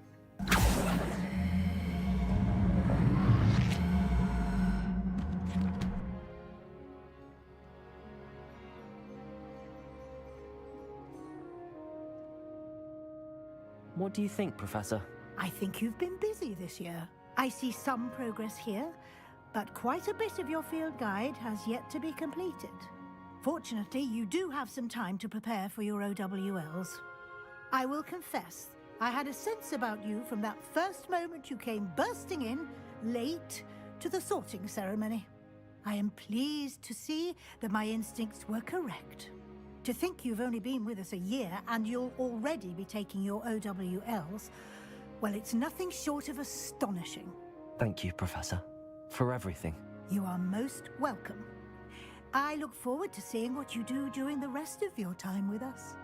What do you think, Professor? I think you've been busy this year. I see some progress here, but quite a bit of your field guide has yet to be completed. Fortunately, you do have some time to prepare for your OWLs. I will confess, I had a sense about you from that first moment you came bursting in, late, to the sorting ceremony. I am pleased to see that my instincts were correct. To think you've only been with us a year and you'll already be taking your OWLs, well, it's nothing short of astonishing. Thank you, Professor, for everything. You are most welcome. I look forward to seeing what you do during the rest of your time with us.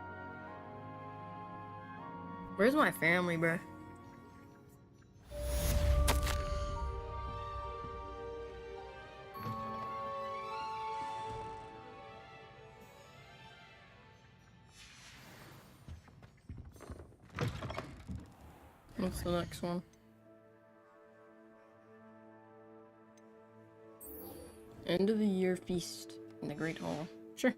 Where's my family, bruh? What's the next one? End of the year feast in the Great Hall. Sure.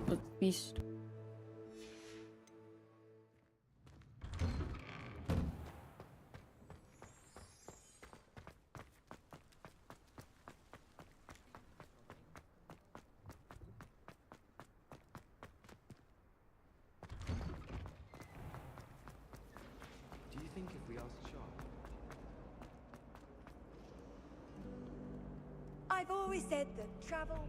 The feast. I've always said that travel...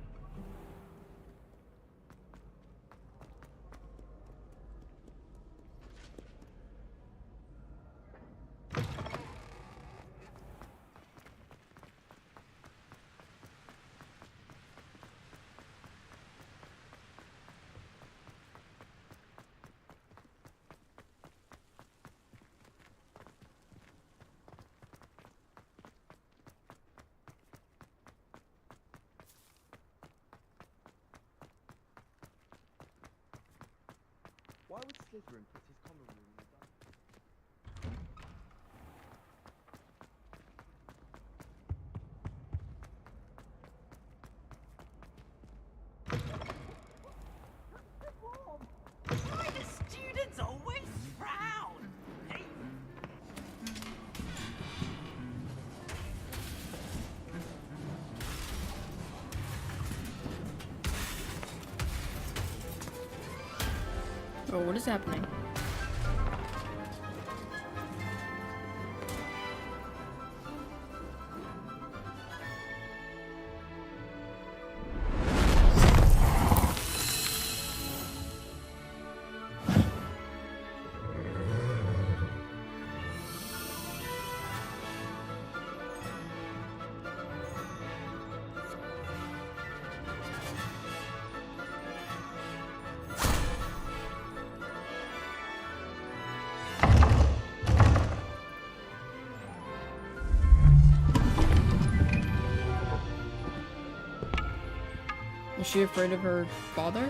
Why would Slytherin put his common room in the dark? Why do students always frown? Hey. Oh, what is happening? Is she afraid of her father?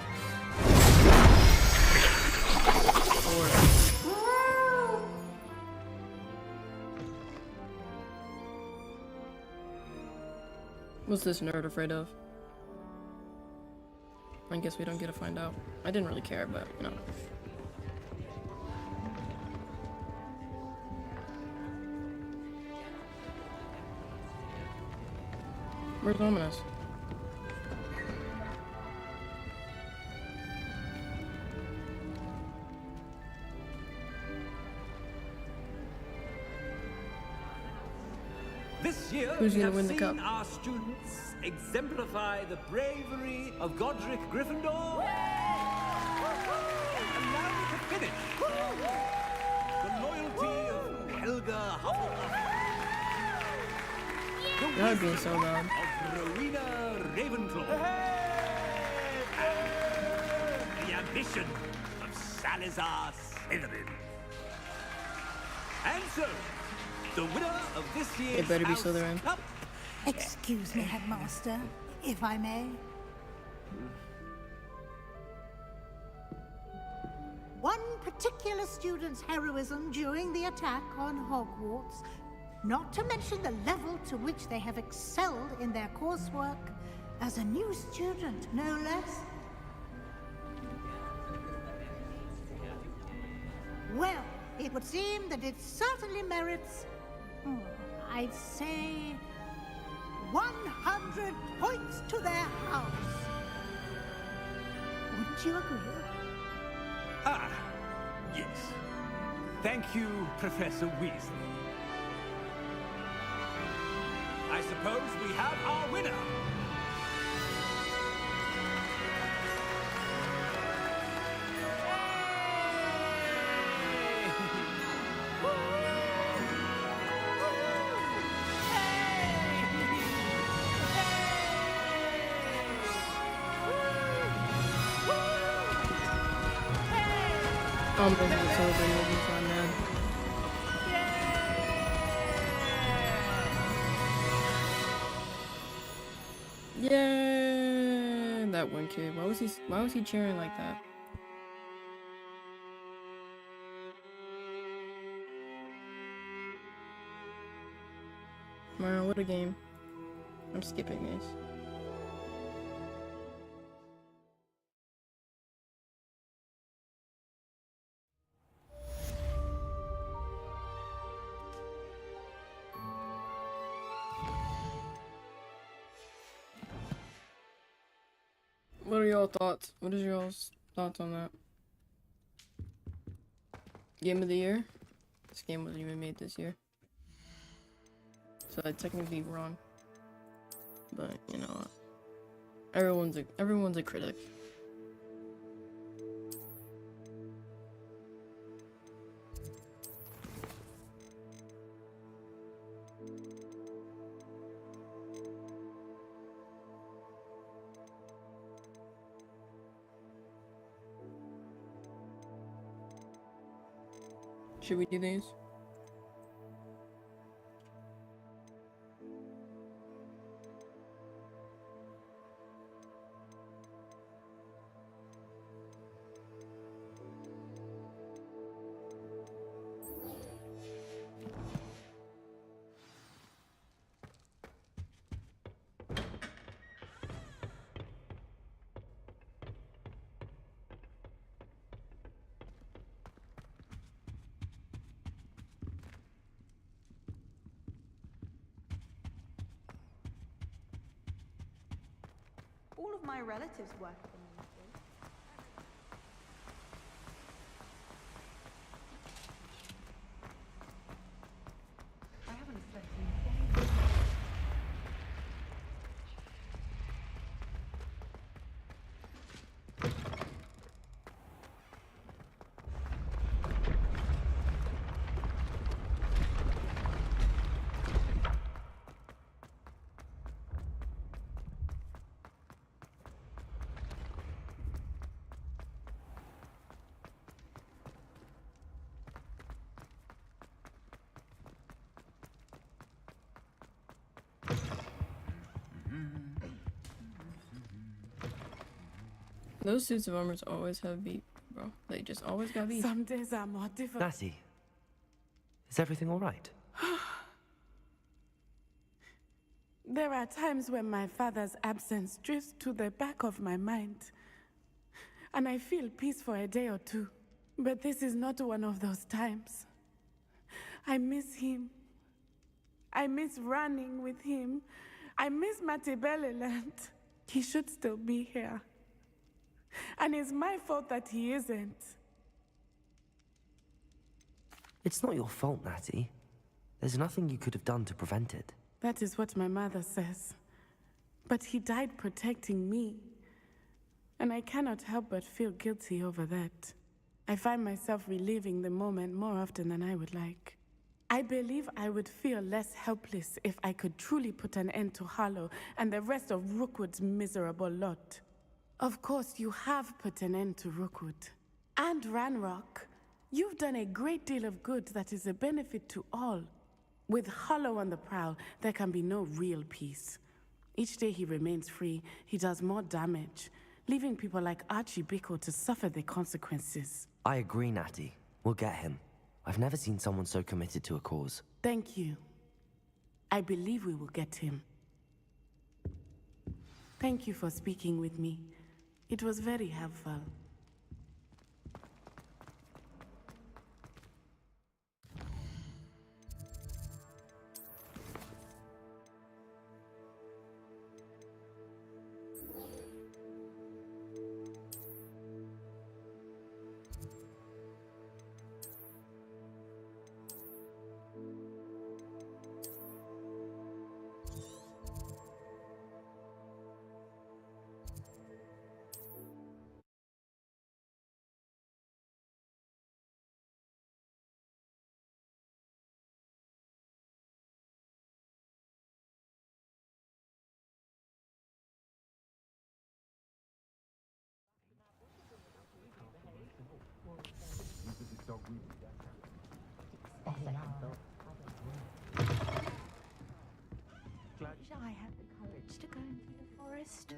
What's this nerd afraid of? I guess we don't get to find out. I didn't really care, but you know. Where's Ominous? This year, Who's we gonna have win the seen cup? our students exemplify the bravery of Godric Gryffindor. And now to finish, the loyalty of Helga Hufflepuff. The Y'all being wisdom so loud. of Rowena Ravenclaw. And the ambition of Salazar Slytherin. And so, the winner of this year's It better be House Slytherin. Cup. Excuse me, Headmaster, if I may. One particular student's heroism during the attack on Hogwarts, not to mention the level to which they have excelled in their coursework, as a new student, no less. Well, it would seem that it certainly merits, I'd say, 100 points to their house. Wouldn't you agree? Ah, yes. Thank you, Professor Weasley. I suppose we have our winner. I'm gonna be celebrating with you, so I'm mad. Yeah, that one kid. Why was he cheering like that? Wow, what a game. I'm skipping this. What are y'all thoughts? What is y'all's thoughts on that? Game of the year? This game wasn't even made this year. So I'd technically be wrong. But, you know, everyone's a critic. Should we do these? All of my relatives work for the ministry. I haven't slept in days. Those suits of armor always have beef, bro. They just always got beef. Some days are more difficult. Natty, is everything all right? There are times when my father's absence drifts to the back of my mind, and I feel peace for a day or two. But this is not one of those times. I miss him. I miss running with him I miss Matibeleland. He should still be here. And it's my fault that he isn't. It's not your fault, Natty. There's nothing you could have done to prevent it. That is what my mother says. But he died protecting me. And I cannot help but feel guilty over that. I find myself reliving the moment more often than I would like. I believe I would feel less helpless if I could truly put an end to Harlow and the rest of Rookwood's miserable lot. Of course, you have put an end to Rookwood. And Ranrock. You've done a great deal of good that is a benefit to all. With Harlow on the prowl, there can be no real peace. Each day he remains free, he does more damage, leaving people like Archie Bickle to suffer the consequences. I agree, Natty. We'll get him. I've never seen someone so committed to a cause. Thank you. I believe we will get him. Thank you for speaking with me. It was very helpful. I had the courage to go into the forest.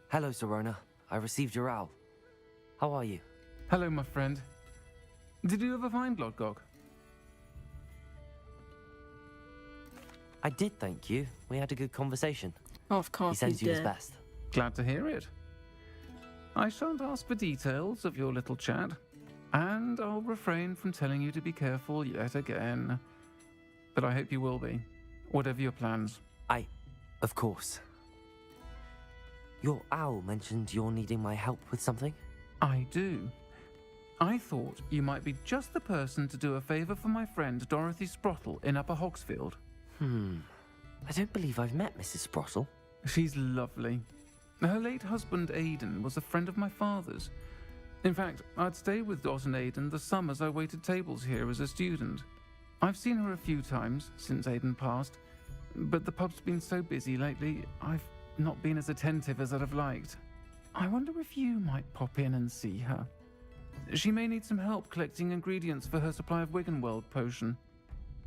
Hello, Serona. I received your owl. How are you? Hello, my friend. Did you ever find Lodgok? I did, thank you. We had a good conversation. Of course, he sends you his dead. best. Glad to hear it. I shan't ask for details of your little chat, and I'll refrain from telling you to be careful yet again. But I hope you will be, whatever your plans. Of course. Your owl mentioned you're needing my help with something? I do. I thought you might be just the person to do a favor for my friend Dorothy Sprottle in Upper Hogsfield. I don't believe I've met Mrs. Sprottle. She's lovely. Her late husband Aidan was a friend of my father's. In fact, I'd stay with Dot and Aidan the summers I waited tables here as a student. I've seen her a few times since Aidan passed, but the pub's been so busy lately, I've not been as attentive as I'd have liked. I wonder if you might pop in and see her. She may need some help collecting ingredients for her supply of Wiggenweld potion.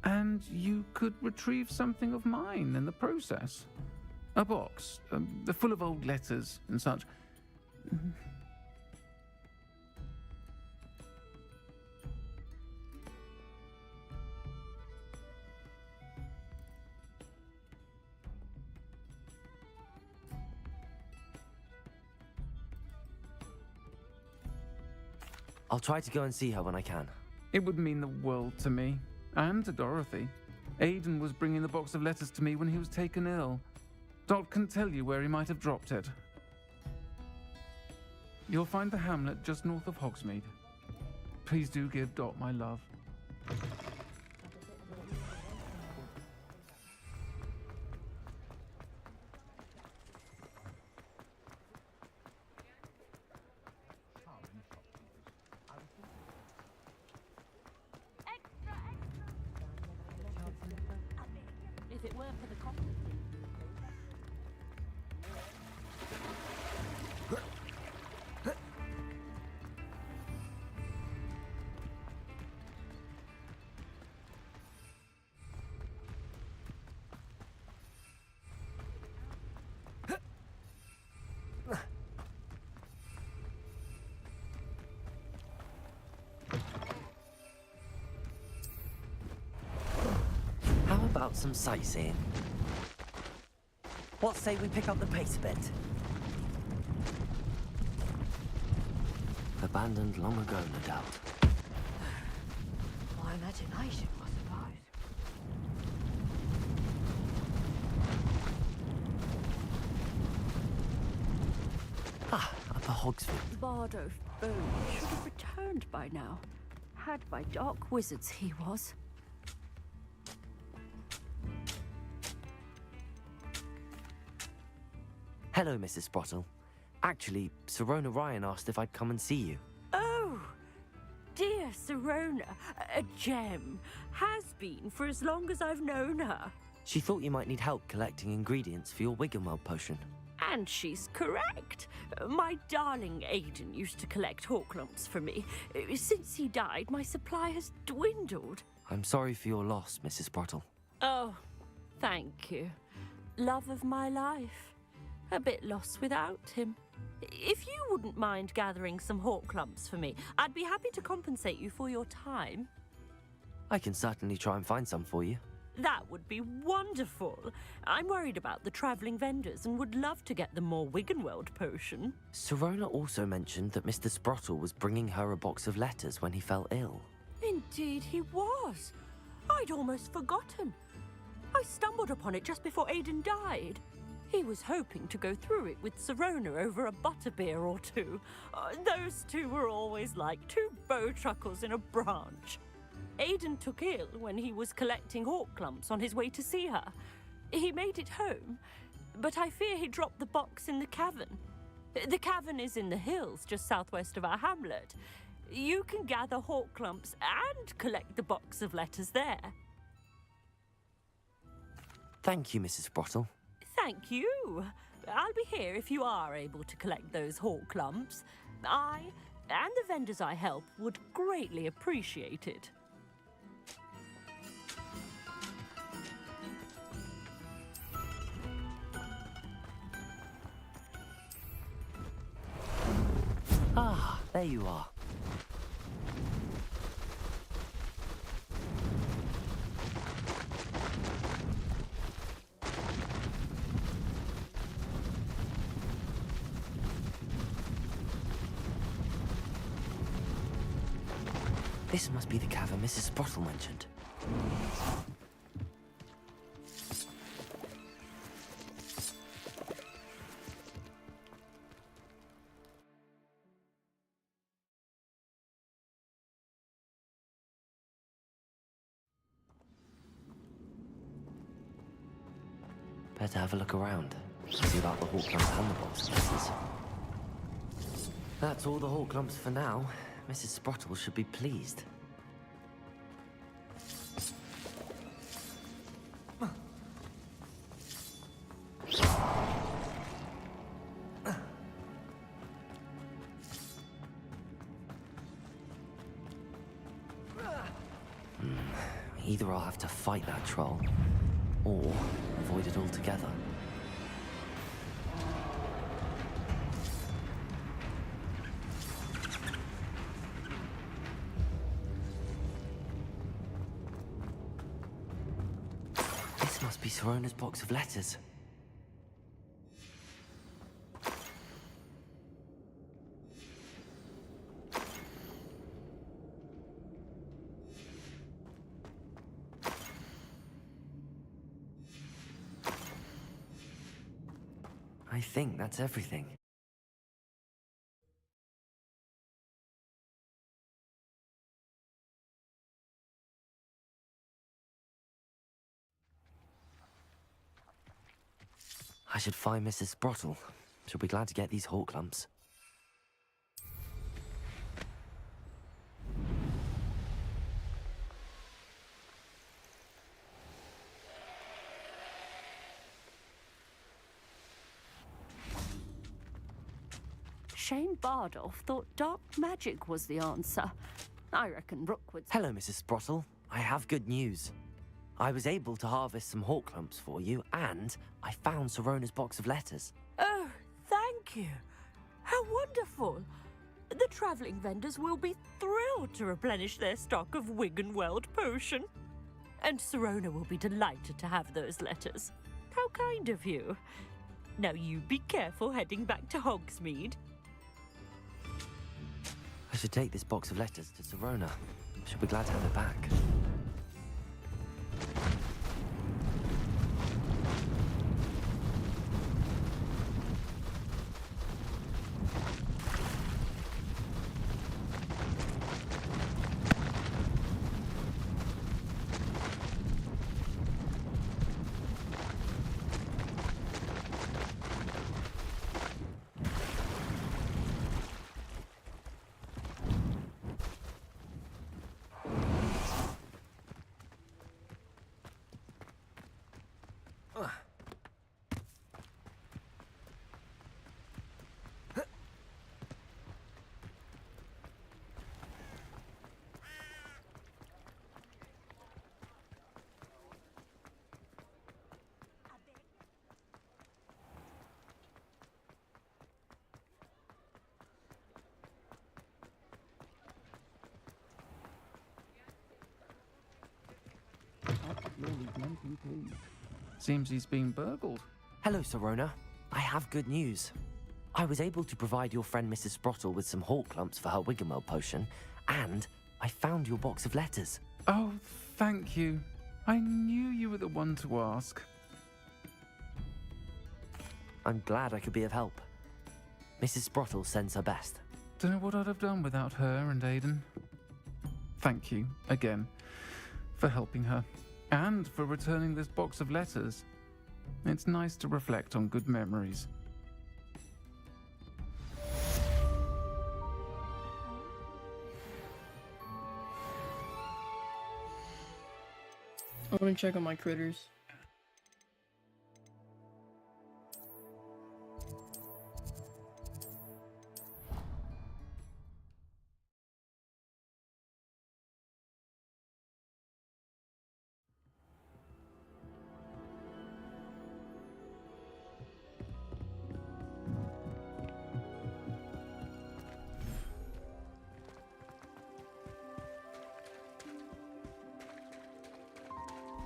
And you could retrieve something of mine in the process. A box, full of old letters and such. I'll try to go and see her when I can. It would mean the world to me, and to Dorothy. Aidan was bringing the box of letters to me when he was taken ill. Dot can tell you where he might have dropped it. You'll find the hamlet just north of Hogsmeade. Please do give Dot my love. If it weren't for the coffee. How about some sightseeing? What say we pick up the pace a bit? Abandoned long ago, no doubt. I'm imagination, I suppose. Ah, Upper Hogsfield. Bardo Bone should have returned by now. Had by dark wizards he was. Hello, Mrs. Sprottle. Actually, Sirona Ryan asked if I'd come and see you. Oh, dear Sirona, a gem. Has been for as long as I've known her. She thought you might need help collecting ingredients for your Wiggenweld potion. And she's correct. My darling Aidan used to collect Horklumps for me. Since he died, my supply has dwindled. I'm sorry for your loss, Mrs. Sprottle. Oh, thank you. Love of my life. A bit lost without him. If you wouldn't mind gathering some Horklumps for me, I'd be happy to compensate you for your time. I can certainly try and find some for you. That would be wonderful. I'm worried about the travelling vendors and would love to get them more Wiggenweld potion. Sirona also mentioned that Mr. Sprottle was bringing her a box of letters when he fell ill. Indeed he was. I'd almost forgotten. I stumbled upon it just before Aidan died. He was hoping to go through it with Sirona over a butterbeer or two. Those two were always like two bowtruckles in a branch. Aidan took ill when he was collecting Horklumps on his way to see her. He made it home, but I fear he dropped the box in the cavern. The cavern is in the hills just southwest of our hamlet. You can gather Horklumps and collect the box of letters there. Thank you, Mrs. Sprottle. Thank you. I'll be here if you are able to collect those Horklumps. I and the vendors I help would greatly appreciate it. Ah, there you are. This must be the cavern Mrs. Sprottle mentioned. Better have a look around. See about the Horklumps and the box of letters. That's all the Horklumps for now. Mrs. Sprottle should be pleased. Either I'll have to fight that troll, or avoid it altogether. This must be Sirona's box of letters. I think that's everything. I should find Mrs. Sprottle. She'll be glad to get these Horklumps. Shane Bardolph thought dark magic was the answer. I reckon Rookwood's... Hello, Mrs. Sprottle. I have good news. I was able to harvest some Horklumps for you, and I found Sirona's box of letters. Oh, thank you. How wonderful. The travelling vendors will be thrilled to replenish their stock of Wiggenweld potion. And Sirona will be delighted to have those letters. How kind of you. Now you be careful heading back to Hogsmeade. I should take this box of letters to Sirona. She'll be glad to have it back. Seems he's been burgled. Hello, Serona. I have good news. I was able to provide your friend Mrs. Sprottle with some hawk lumps for her Wiggenweld potion, and I found your box of letters. Oh, thank you. I knew you were the one to ask. I'm glad I could be of help. Mrs. Sprottle sends her best. Don't know what I'd have done without her and Aiden. Thank you, again, for helping her, and for returning this box of letters. It's nice to reflect on good memories. I want to check on my critters.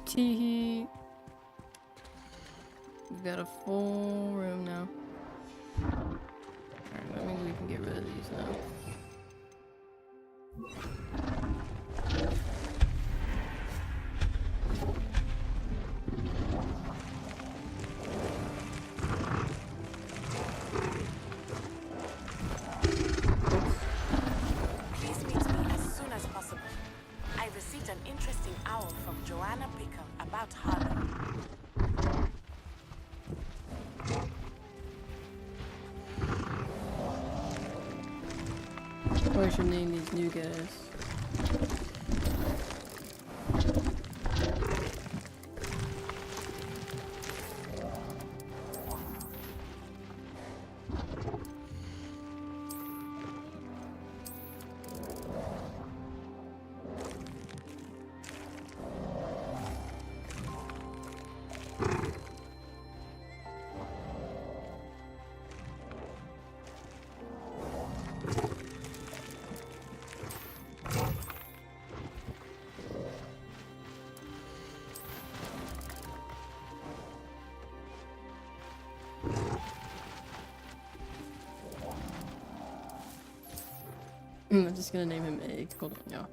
Teehee. We've got a full room now. Alright, that means we can get rid of these now. Please meet me as soon as possible. I received an interesting owl from Joanna Picker about Harlem. What should name these new guys? I'm just gonna name him Egg. Hold on, y'all.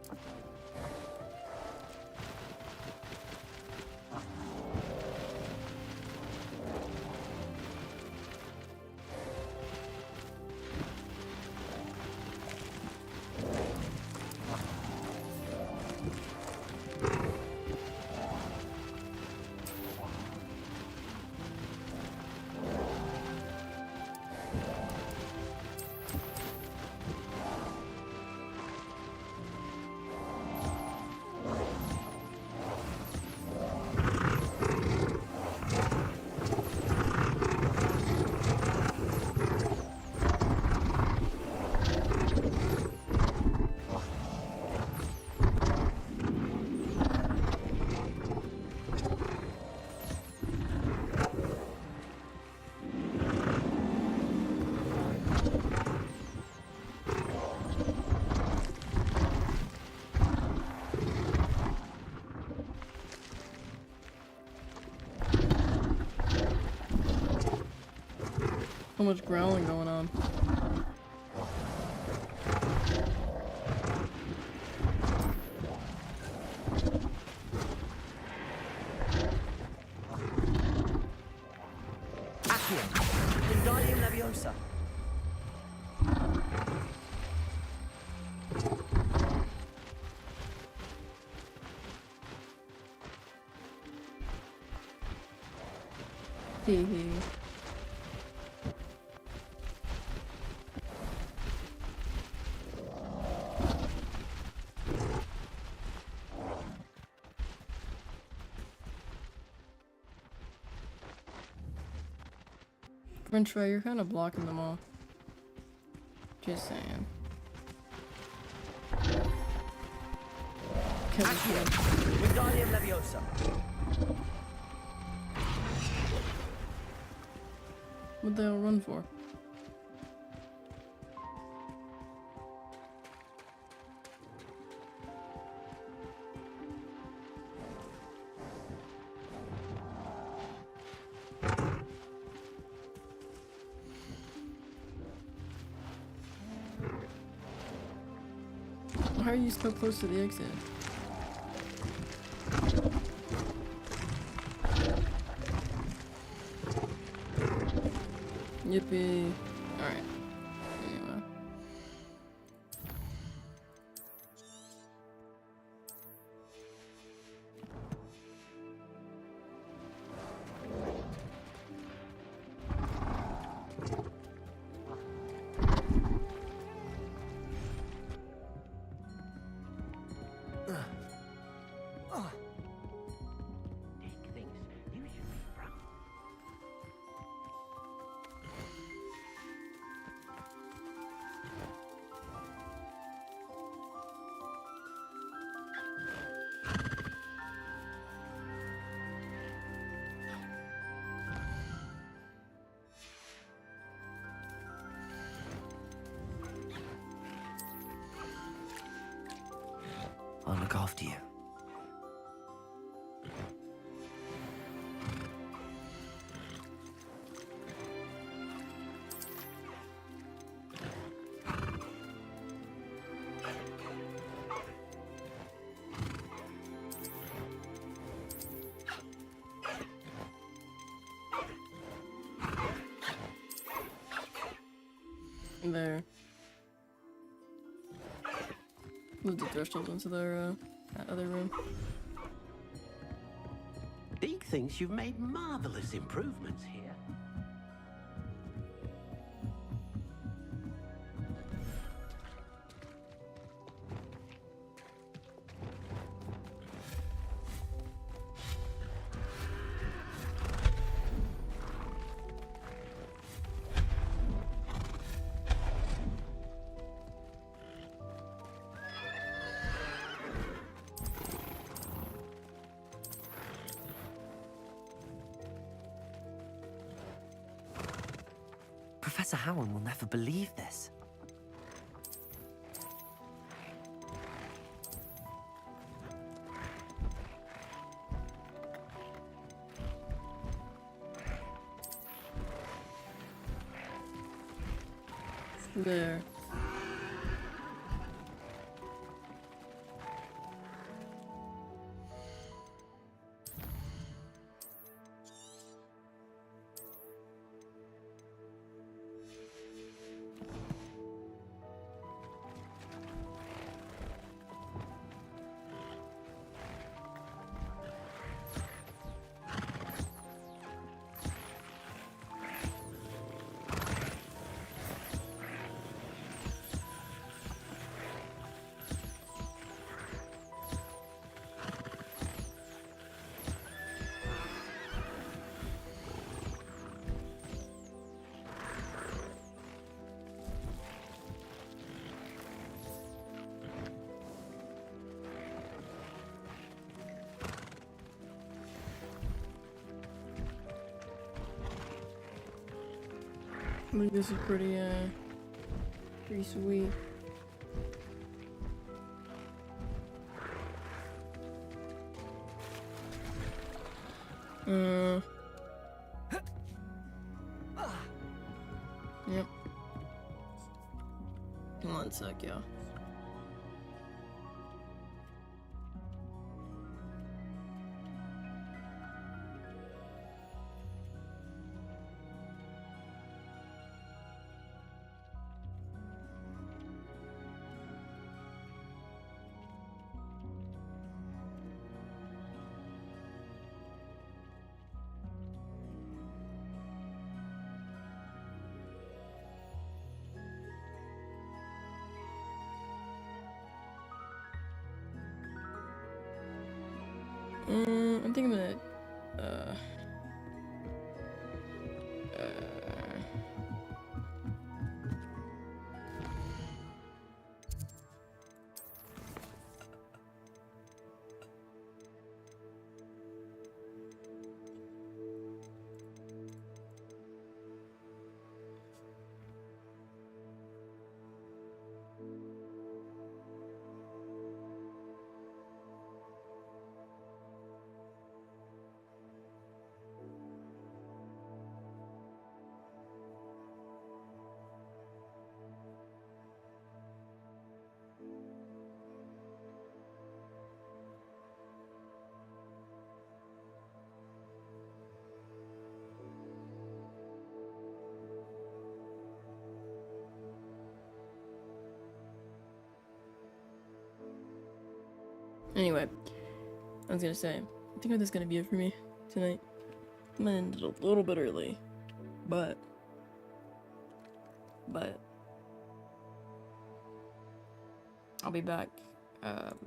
So much growling going on. Hee hee. French fry, you're kind of blocking them all. Just saying. Wingardium Leviosa. What'd they all run for? Why are you so close to the exit? Yippee. Alright. Anyway. I'll look after you. There. Move the threshold into their that other room. Deke thinks you've made marvelous improvements here. Professor Howard will never believe this. There. I think this is pretty sweet. Yep. One sec, yeah. I think I'm gonna, anyway, I was gonna say, I think that's gonna be it for me tonight. I'm gonna end it a little bit early, but I'll be back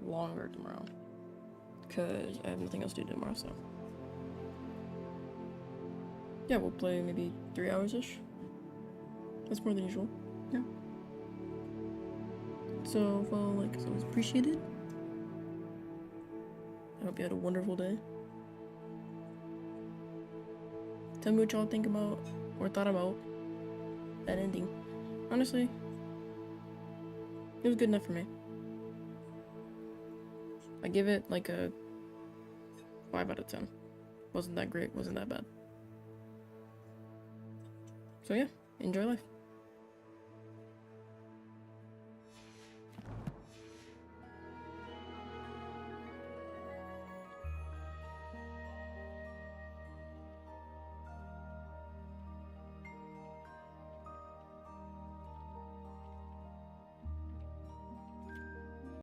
longer tomorrow because I have nothing else to do tomorrow. So yeah, we'll play maybe 3 hours-ish. That's more than usual. Yeah. So follow, like, so it's appreciated. I hope you had a wonderful day. Tell me what y'all think about or thought about that ending. Honestly, it was good enough for me. I give it like a 5 out of 10. Wasn't that great, wasn't that bad. So yeah, enjoy life.